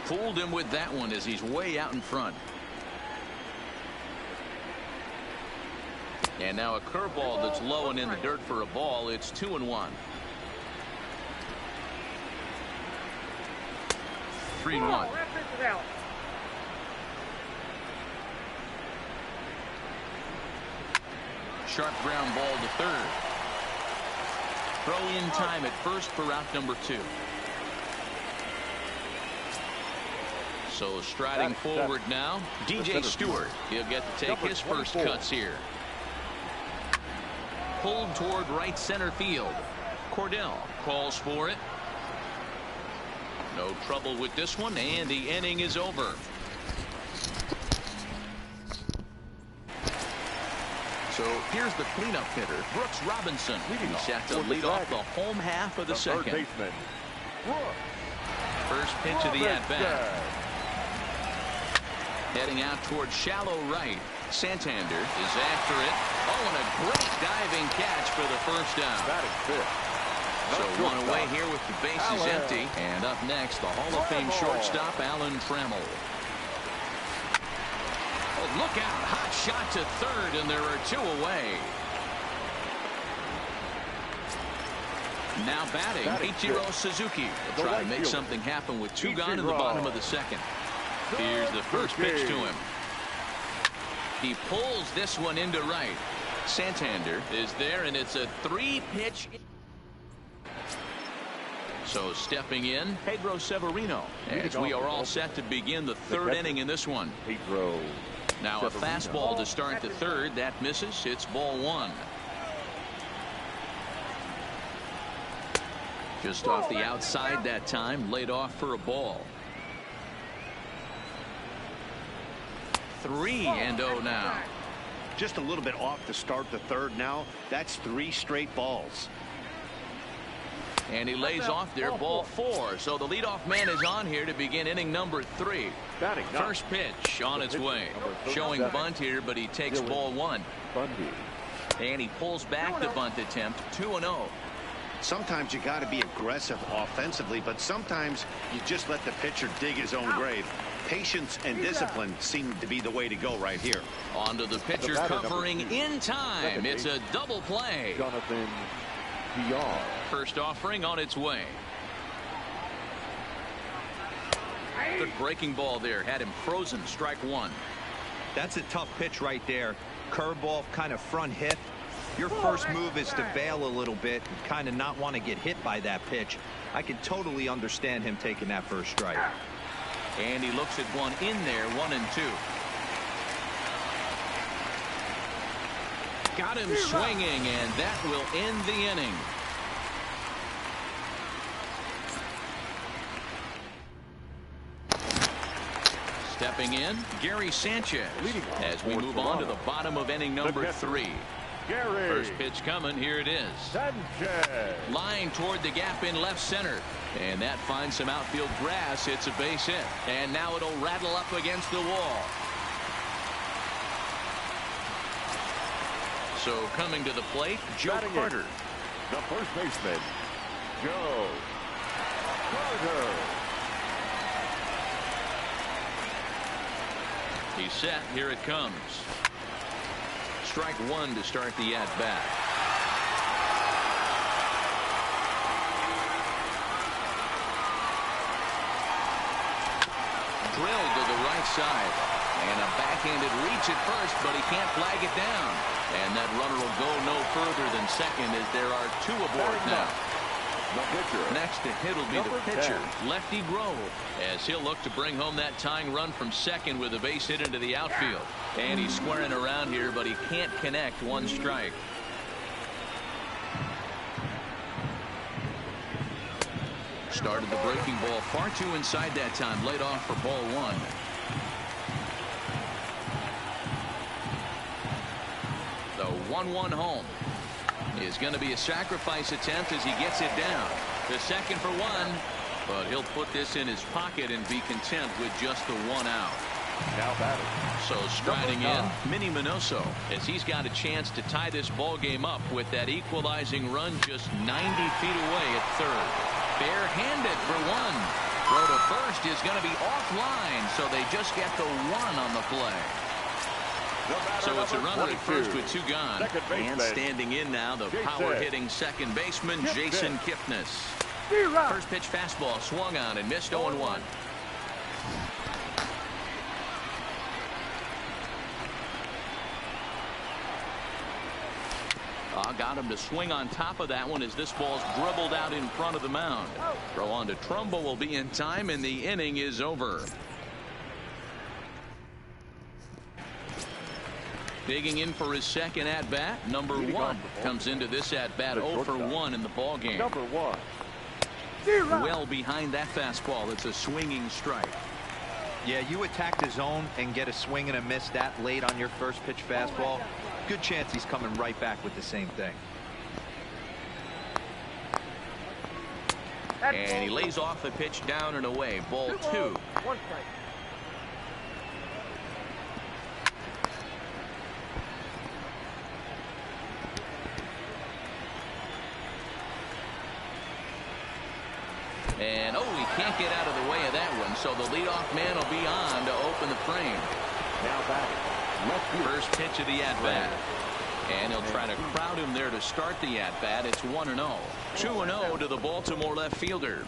Fooled him with that one as he's way out in front. And now a curveball that's low and in the dirt for a ball. It's 2-1. 3-1. Sharp ground ball to third. Throw in time at first for out number 2. So striding forward now, DJ Stewart. He'll get to take his first cuts here. Pulled toward right center field. Cordell calls for it. No trouble with this one, and the inning is over. So here's the cleanup hitter, Brooks Robinson. He's set to lead off the home half of the second. Third baseman, First pitch of the at-bat. Heading out towards shallow right. Santander is after it. Oh, and a great diving catch for the first down. Batting fifth. So one away here with the bases empty. And up next, the Hall of Fame shortstop, Alan Trammell. Oh, look out. Hot shot to third, and there are two away. Now batting, Ichiro Suzuki. Will try to make something happen with two gone in the bottom of the second. Here's the first pitch to him. He pulls this one into right. Santander is there, and it's a three-pitch. So stepping in, Pedro Severino, as we are all set to begin the third inning in this one. Pedro. Now a fastball to start the third. That misses. It's ball one. Just off the outside that time. Laid off for a ball. 3-0 now. Just a little bit off to start the third now. That's 3 straight balls. And he lays off there, ball 4. So the leadoff man is on here to begin inning number 3. First pitch on its way. Showing bunt here, but he takes ball 1. And he pulls back the bunt attempt. 2-0. Sometimes you got to be aggressive offensively, but sometimes you just let the pitcher dig his own grave. Patience and discipline seem to be the way to go right here. On to the pitcher covering in time. It's a double play. Jonathan PR. First offering on its way. Good breaking ball there. Had him frozen. Strike one. That's a tough pitch right there. Curveball, kind of front hit. Your first move is to bail a little bit and kind of not want to get hit by that pitch. I can totally understand him taking that first strike. And he looks at one in there, 1-2. Got him swinging, and that will end the inning. Stepping in, Gary Sanchez, as we move on to the bottom of inning number 3. First pitch coming. Here it is. Sanchez. Line toward the gap in left center. And that finds some outfield grass. It's a base hit. And now it'll rattle up against the wall. So coming to the plate, Joe Carter. The first baseman, Joe Carter. He's set. Here it comes. Strike one to start the at-bat. Drilled to the right side. And a backhanded reach at first, but he can't flag it down. And that runner will go no further than second as there are 2 aboard now. Next to hit will be the pitcher, Lefty Grove, as he'll look to bring home that tying run from second with a base hit into the outfield. And he's squaring around here, but he can't connect. 1 strike. Started the breaking ball far too inside that time. Laid off for ball 1. The 1-1 home is going to be a sacrifice attempt as he gets it down. The second for 1, but he'll put this in his pocket and be content with just the 1 out. Now batting. So striding in, Minnie Minoso, as he's got a chance to tie this ball game up with that equalizing run just 90 feet away at third. Barehanded for 1. Throw to first is going to be offline, so they just get the 1 on the play. So it's a runner at first with 2 gone. And standing in now, the power-hitting second baseman, Jason Kipnis. First pitch fastball swung on and missed 0-1. Got him to swing on top of that one as this ball's dribbled out in front of the mound. Throw on to Trumbo will be in time, and the inning is over. Digging in for his second at-bat, number 1 comes into this at-bat 0 for 1 in the ball game. Number 1. Well behind that fastball. It's a swinging strike. Yeah, you attack the zone and get a swing and a miss that late on your first pitch fastball. Good chance he's coming right back with the same thing. And he lays off the pitch down and away. Ball 2. 1 strike. And, he can't get out of the way of that one, so the leadoff man will be on to open the frame. Now back. Left field. First pitch of the at-bat. And he'll try to crowd him there to start the at-bat. It's 1-0. 2-0 to the Baltimore left fielder.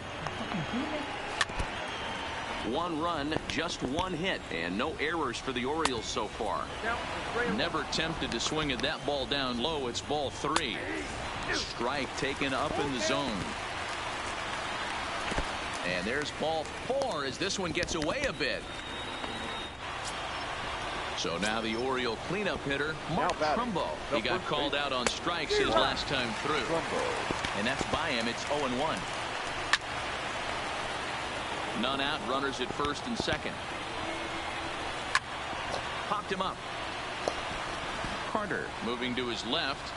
1 run, just 1 hit, and no errors for the Orioles so far. Never tempted to swing at that ball down low. It's ball 3. Strike taken up in the zone. And there's ball 4 as this one gets away a bit. So now the Oriole cleanup hitter, Mark Trumbo. He got called out on strikes his last time through. And that's by him. It's 0-1. None out, runners at first and second. Popped him up. Carter moving to his left.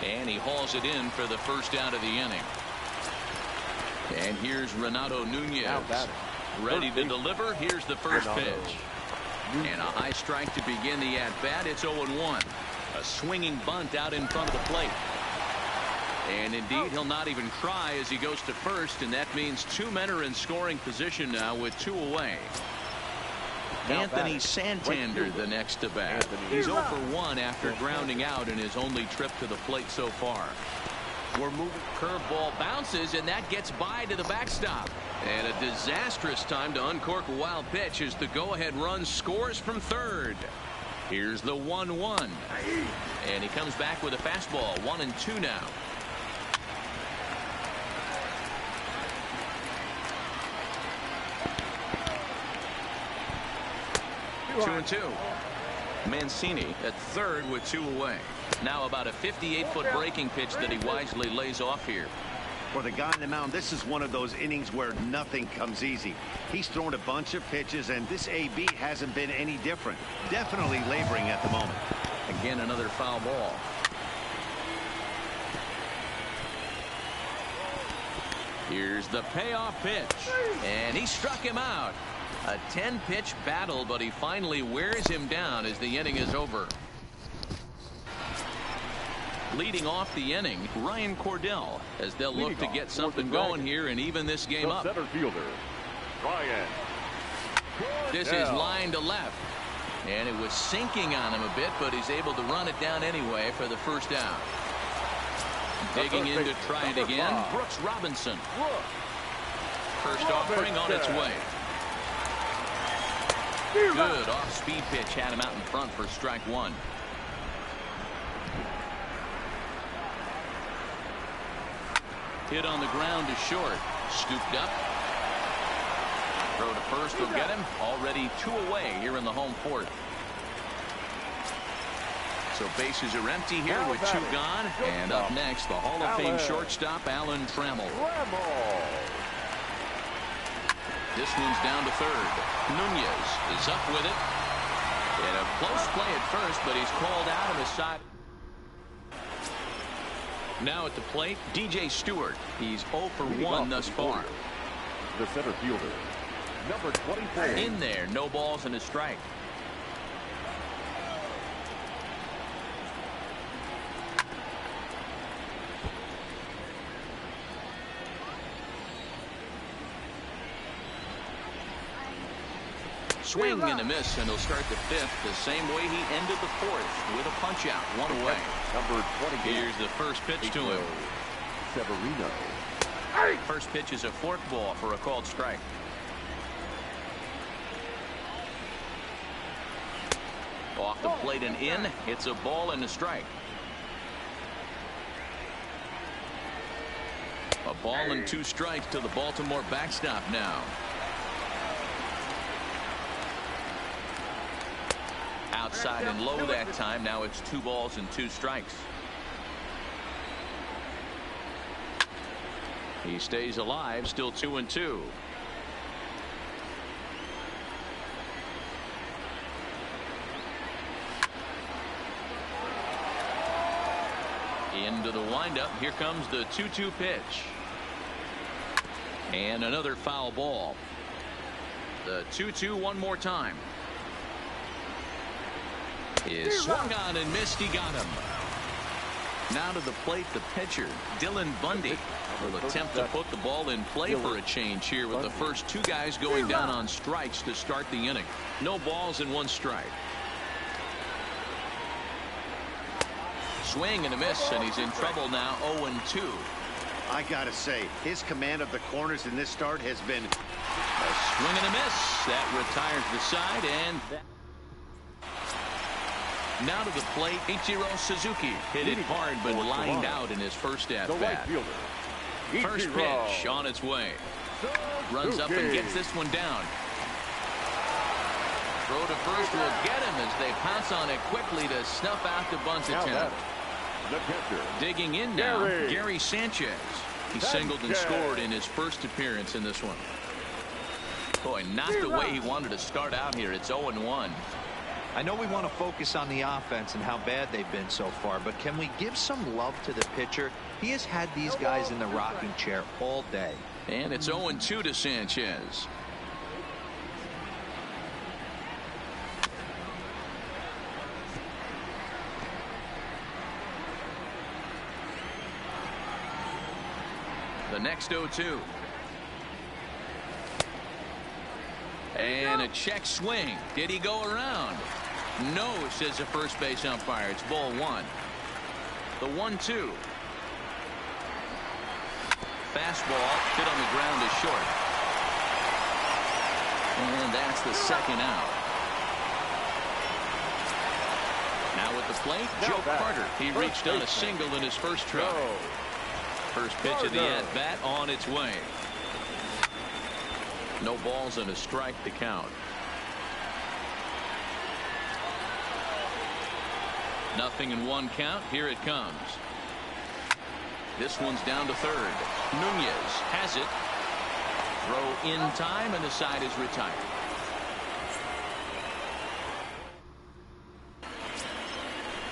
And he hauls it in for the first out of the inning. And here's Renato Nunez. Ready to deliver. Here's the first pitch. And a high strike to begin the at-bat. It's 0-1. A swinging bunt out in front of the plate. And indeed, he'll not even try as he goes to first, and that means 2 men are in scoring position now with 2 away. Anthony Santander the next to bat. He's 0 for 1 after grounding out in his only trip to the plate so far. We're moving. Curveball bounces, and that gets by to the backstop. And a disastrous time to uncork a wild pitch as the go-ahead run scores from third. Here's the 1-1. And he comes back with a fastball. 1-2 now. 2-2. Mancini at third with 2 away. Now about a 58-foot breaking pitch that he wisely lays off here. For the guy on the mound, this is one of those innings where nothing comes easy. He's thrown a bunch of pitches, and this AB hasn't been any different. Definitely laboring at the moment. Again, another foul ball. Here's the payoff pitch, and he struck him out. A 10-pitch battle, but he finally wears him down as the inning is over. Leading off the inning, Ryan Cordell, as they'll look to get something going here and even this game up. Center fielder, Ryan. This is line to left. And it was sinking on him a bit, but he's able to run it down anyway for the first out. Digging in to try it again, Brooks Robinson. First offering on its way. Good off-speed pitch had him out in front for strike 1. Hit on the ground to short. Scooped up. Throw to first will get him. Already 2 away here in the home fourth. So bases are empty here with 2 gone. And up next, the Hall of Fame shortstop, Alan Trammell. This one's down to third. Nunez is up with it. And a close play at first, but he's called out of the side. Now at the plate, DJ Stewart. He's 0 for 1 thus far. The center fielder, number 24. In there, no balls and a strike. Swing and a miss, and he'll start the 5th the same way he ended the 4th with a punch out, 1 away. Number 20. Here's the first pitch to him. Severino. First pitch is a fork ball for a called strike. Off the plate and in. It's a ball and a strike. A ball and 2 strikes to the Baltimore backstop now. Outside and low that time. Now it's 2 balls and 2 strikes. He stays alive, still 2-2. Into the windup. Here comes the 2-2 pitch. And another foul ball. The 2-2 one more time. Is swung on and missed. He got him. Now to the plate, the pitcher, Dylan Bundy, will attempt to put the ball in play for a change here with the first two guys going down on strikes to start the inning. No balls and one strike. Swing and a miss, and he's in trouble now. 0-2. I gotta say, his command of the corners in this start has been a swing and a miss. That retires the side, and now to the plate, Ichiro Suzuki hit it hard but lined out in his first at bat. First pitch on its way. Runs up and gets this one down. Throw to first will get him as they pounce on it quickly to snuff out the bunt attempt. Digging in now, Gary Sanchez. He singled and scored in his first appearance in this one. Boy, not the way he wanted to start out here. It's 0-1. I know we want to focus on the offense and how bad they've been so far, but can we give some love to the pitcher? He has had these guys in the rocking chair all day. And it's 0-2 to Sanchez. The next 0-2. And a check swing. Did he go around? No, says the first base umpire. It's ball one. The 1-2. Fastball hit on the ground is short. And that's the second out. Now with the plate, Joe Carter. He reached on a single in his first try. First pitch of the at-bat on its way. No balls and a strike to count. Nothing in one count. Here it comes. This one's down to third. Nunez has it. Throw in time, and the side is retired.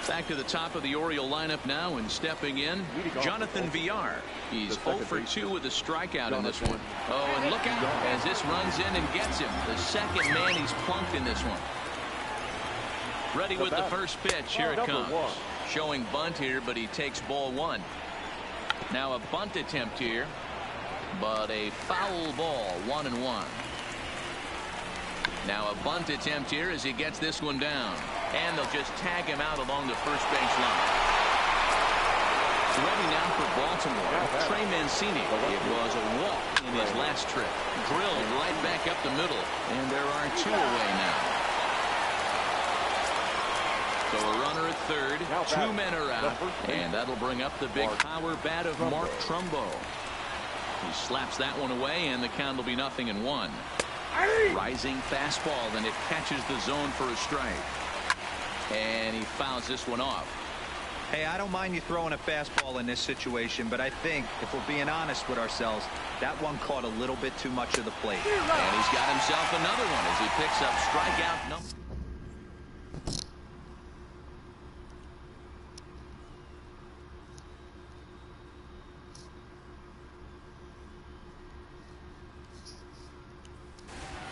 Back to the top of the Oriole lineup now, and stepping in, Jonathan Villar. He's 0 for 2 with a strikeout in this one. Oh, and look out as this runs in and gets him. The second man he's plunked in this one. Ready with the first pitch. Here it comes. Showing bunt here, but he takes ball one. Now a bunt attempt here, but a foul ball. 1-1. Now a bunt attempt here as he gets this one down. And they'll just tag him out along the first base line. Ready now for Baltimore. Trey Mancini. It was a walk in his last trip. Drilled right back up the middle. And there are two away now. So a runner at third. Two men are out. And that'll bring up the big power bat of Mark Trumbo. He slaps that one away, and the count will be 0-1. Rising fastball, then it catches the zone for a strike. And he fouls this one off. Hey, I don't mind you throwing a fastball in this situation, but I think if we're being honest with ourselves, that one caught a little bit too much of the plate. And he's got himself another one as he picks up strikeout number.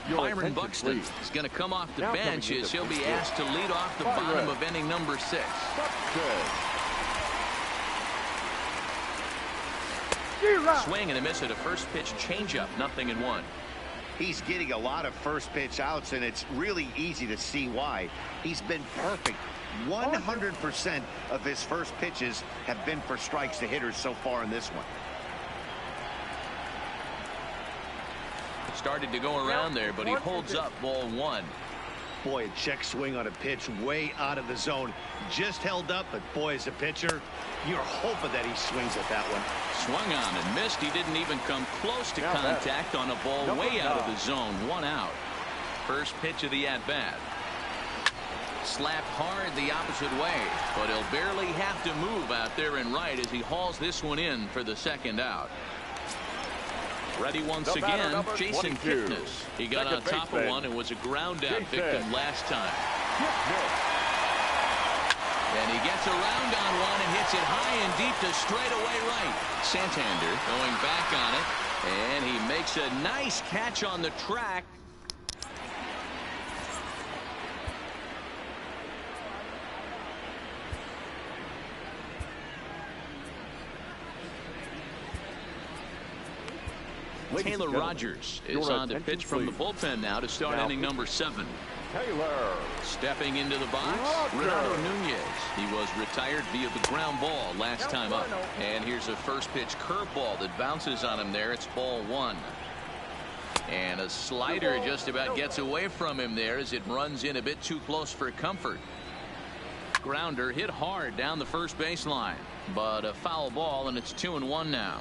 Byron Buxton is going to come off the bench as he'll be asked to lead off the bottom of inning number 6. Swing and a miss at a first pitch changeup. 0-1. He's getting a lot of first pitch outs, and it's really easy to see why. He's been perfect. 100% of his first pitches have been for strikes to hitters so far in this one. Started to go around there, but he holds up ball one. Boy, a check swing on a pitch way out of the zone. Just held up, but boy, as a pitcher, you're hoping that he swings at that one. Swung on and missed. He didn't even come close to contact on a ball way out of the zone. 1 out. First pitch of the at-bat. Slapped hard the opposite way, but he'll barely have to move out there and right as he hauls this one in for the second out. Ready once again, Jason Kipnis. He got on top of one and was a ground out victim last time. And he gets around on one and hits it high and deep to straightaway right. Santander going back on it. And he makes a nice catch on the track. Taylor Rogers is on to pitch from the bullpen now to start inning number 7. Taylor. Stepping into the box, Renato Nunez. He was retired via the ground ball last time up. And here's a first pitch curveball that bounces on him there. It's ball 1. And a slider just about gets away from him there as it runs in a bit too close for comfort. Grounder hit hard down the first baseline, but a foul ball, and it's 2-1 now.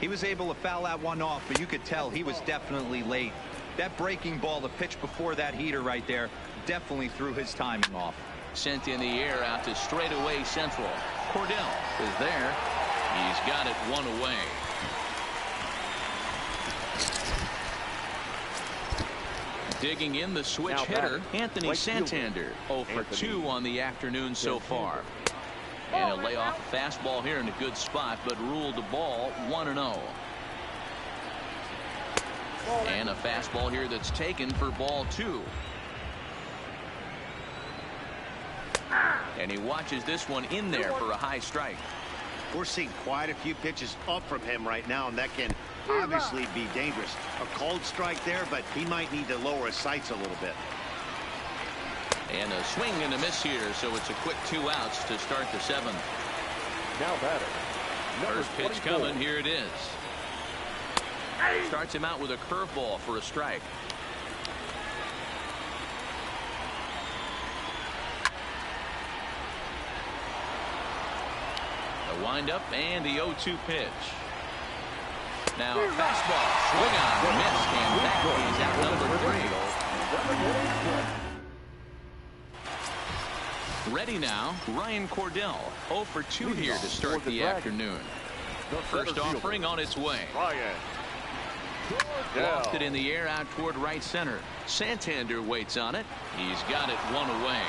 He was able to foul that one off, but you could tell he was definitely late. That breaking ball, the pitch before that heater right there, definitely threw his timing off. Sent in the air out to straightaway central. Cordell is there. He's got it one away. Digging in the switch hitter, Anthony Santander. 0 for 2 on the afternoon so far. And he'll lay off a fastball here in a good spot, but ruled the ball 1-0. And a fastball here that's taken for ball 2. And he watches this one in there for a high strike. We're seeing quite a few pitches up from him right now, and that can obviously be dangerous. A cold strike there, but he might need to lower his sights a little bit. And a swing and a miss here, so it's a quick 2 outs to start the 7th. Now batting. First pitch coming. Here it is. Starts him out with a curveball for a strike. A windup and the 0-2 pitch. Now a fastball, swing on, missed, and that is out number 3. Ready now, Ryan Cordell. 0 for 2 here to start the afternoon. First offering on its way. Lofted in the air out toward right center. Santander waits on it. He's got it one away.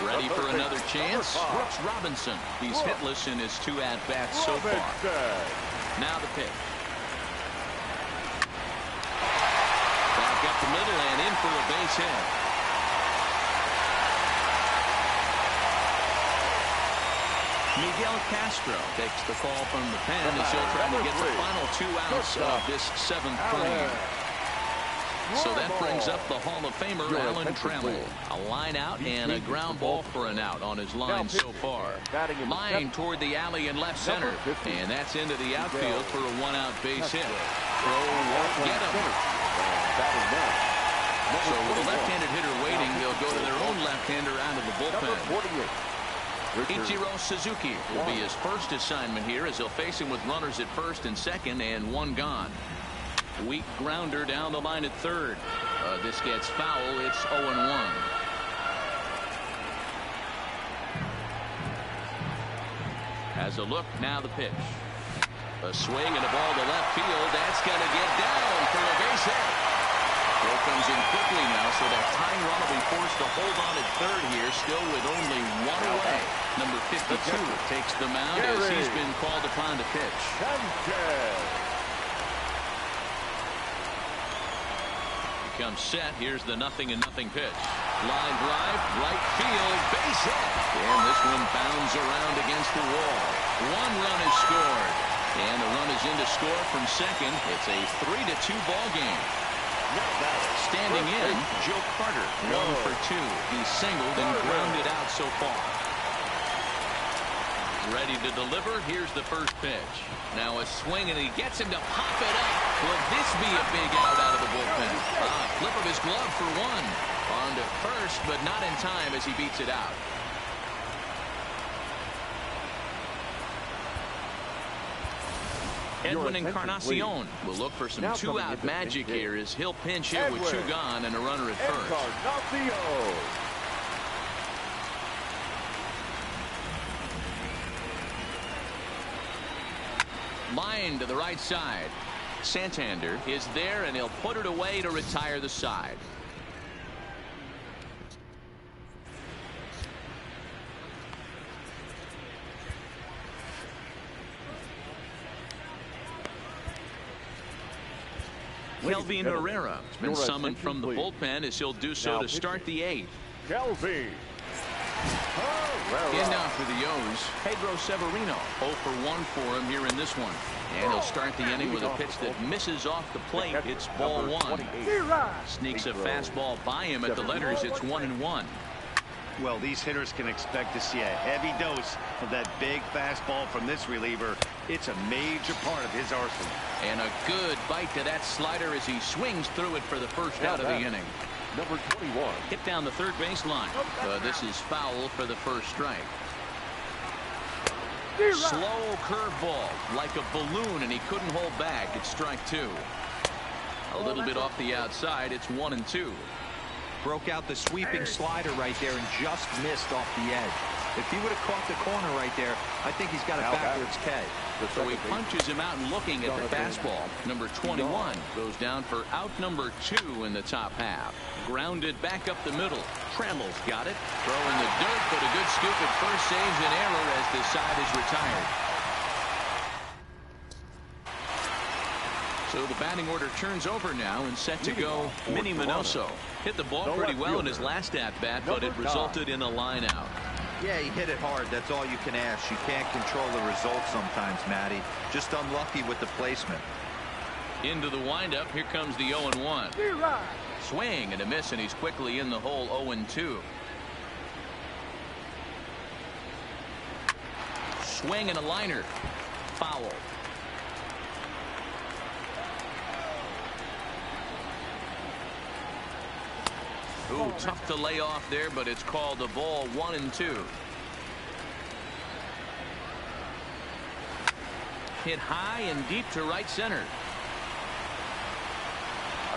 Ready for another chance. Brooks Robinson. He's hitless in his 2 at-bats so far. Now the pitch. Back up the middle and in for a base hit. Miguel Castro takes the call from the pen as he'll try to get the final 2 outs of this 7th frame. So that brings up the Hall of Famer Alan Trammell. A line out and a ground ball for an out on his line so far. Line toward the alley in left center. And that's into the outfield for a 1-out base hit. Throw won't get him. So with a left-handed hitter waiting, they'll go to their own left-hander out of the bullpen. Ichiro Suzuki will be his first assignment here as he'll face him with runners at first and second and 1 gone. Weak grounder down the line at third. This gets foul. It's 0-1. Has a look. Now the pitch. A swing and a ball to left field. That's going to get down for a base hit. Ball comes in quickly now, so that tying run will be forced to hold on at third here, still with only 1 away. Number 52 takes the mound as he's been called upon to pitch. He comes set. Here's the 0-0 pitch. Line drive, right field, base hit. And this one bounds around against the wall. 1 run is scored. And the run is in to score from second. It's a 3-2 ball game. Standing in, Joe Carter, 1 for 2. He's singled and grounded out so far. Ready to deliver. Here's the first pitch. Now a swing, and he gets him to pop it up. Will this be a big out of the bullpen? Flip of his glove for 1. On to first, but not in time as he beats it out. Edwin Encarnacion will look for some 2-out magic here as he'll pinch hit with 2 gone and a runner at first. Line to the right side. Santander is there, and he'll put it away to retire the side. Kelvin Herrera has been summoned from the bullpen as he'll do so to start the 8th. Kelvin. In now for the O's, Pedro Severino. 0 for 1 for him here in this one. And he'll start the inning with a pitch that misses off the plate. It's ball 1. Sneaks a fastball by him at the letters. It's 1-1. Well, these hitters can expect to see a heavy dose of that big fastball from this reliever. It's a major part of his arsenal. And a good bite to that slider as he swings through it for the first out of the inning. Number 21. Hit down the third baseline. This is foul for the first strike. Slow curveball like a balloon, and he couldn't hold back. It's strike 2. A little bit off the outside. It's 1-2. Broke out the sweeping slider right there and just missed off the edge. If he would have caught the corner right there, I think he's got a backwards K. So he punches him out and looking at the fastball. Number 21 goes down for out number 2 in the top half. Grounded back up the middle. Trammell's got it. Throw in the dirt, but a good scoop at first saves an error as the side is retired. So the batting order turns over now and set to go. Minnie Minoso hit the ball pretty well in his last at-bat, but it resulted in a line out. Yeah, he hit it hard. That's all you can ask. You can't control the result sometimes, Matty. Just unlucky with the placement. Into the windup. Here comes the 0-1. Swing and a miss, and he's quickly in the hole. 0-2. Swing and a liner. Foul. Ooh, tough to lay off there, but it's called a ball. 1-2. Hit high and deep to right center.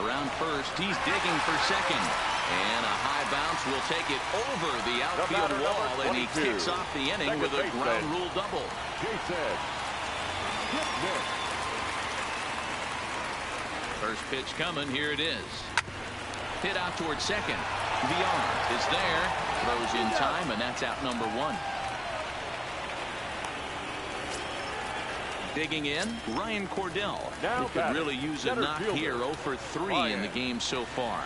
Around first, he's digging for second. And a high bounce will take it over the outfield wall, and he kicks off the inning with a ground rule double. First pitch coming. Here it is. Hit out towards second. The arm is there. Throws in time, and that's out number 1. Digging in, Ryan Cordell. He could really use a knock here. 0 for 3 in the game so far.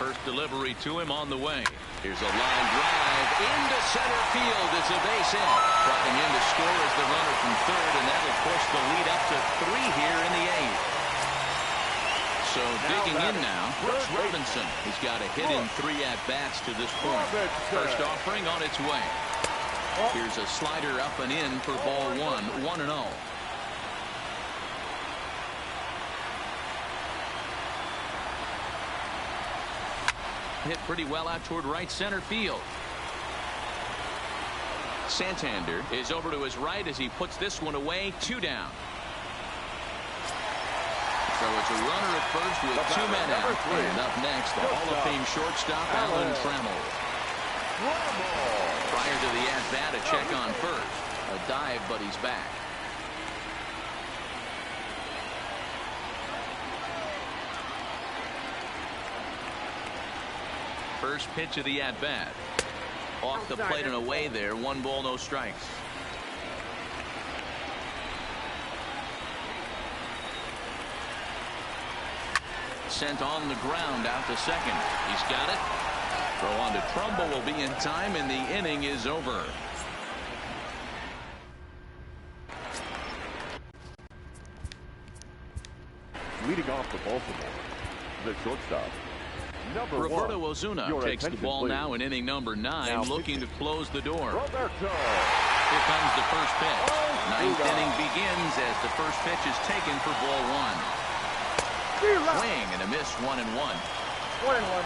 First delivery to him on the way. Here's a line drive into center field. It's a base hit. Dropping in to score is the runner from third, and that'll push the lead up to 3 here in the 8th. So digging in now, Brooks Robinson. He's got a hit in 3 at-bats to this point. First offering on its way. Here's a slider up and in for ball 1. 1-0. Hit pretty well out toward right center field. Santander is over to his right as he puts this one away. 2 down. So it's a runner at first with 2 men out. And up next, the Hall of Fame shortstop, Alan Trammell. Prior to the at-bat, a check on first. A dive, but he's back. First pitch of the at-bat. Off the plate and away there. 1 ball, no strikes. Sent on the ground out to second. He's got it. Throw on to Trumbo will be in time, and the inning is over. Leading off the Baltimore, the shortstop, number Roberto 1. Ozuna takes the ball please. now in inning number 9, looking to close the door. Roberto. Here comes the first pitch. 9th inning begins as the first pitch is taken for ball 1. Swing and a miss. 1-1. 1-1.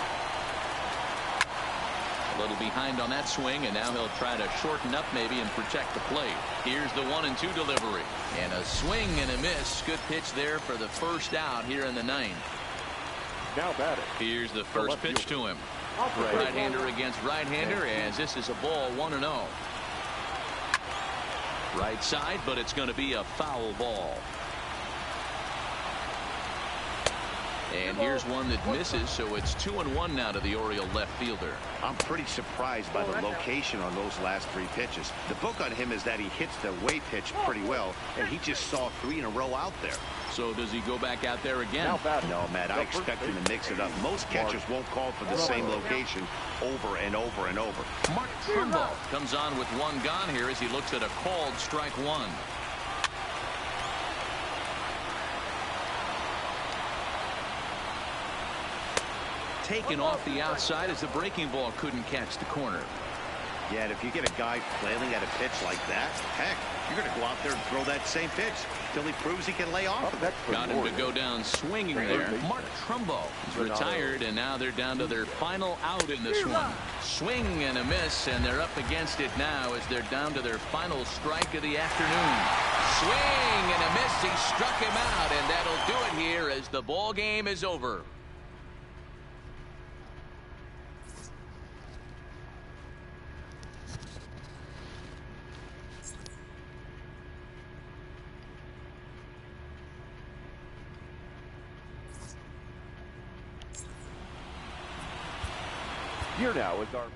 A little behind on that swing, and now he'll try to shorten up maybe and protect the plate. Here's the 1-2 delivery. And a swing and a miss. Good pitch there for the first out here in the 9th. Now batting. Here's the first pitch to him. Right-hander against right-hander, as this is a ball. 1-0. Right side, but it's going to be a foul ball. And here's one that misses, so it's 2-1 now to the Oriole left fielder. I'm pretty surprised by the location on those last 3 pitches. The book on him is that he hits the way pitch pretty well, and he just saw 3 in a row out there. So does he go back out there again? No, Matt, I expect him to mix it up. Most catchers won't call for the same location over and over and over. Mark Trumbo comes on with 1 gone here as he looks at a called strike 1. Taken off the outside as the breaking ball couldn't catch the corner. Yeah, and if you get a guy flailing at a pitch like that, heck, you're going to go out there and throw that same pitch till he proves he can lay off of it. Got him to go down swinging there. Mark Trumbo is retired, and now they're down to their final out in this one. Swing and a miss, and they're up against it now as they're down to their final strike of the afternoon. Swing and a miss. He struck him out, and that'll do it here as the ball game is over. Here now is our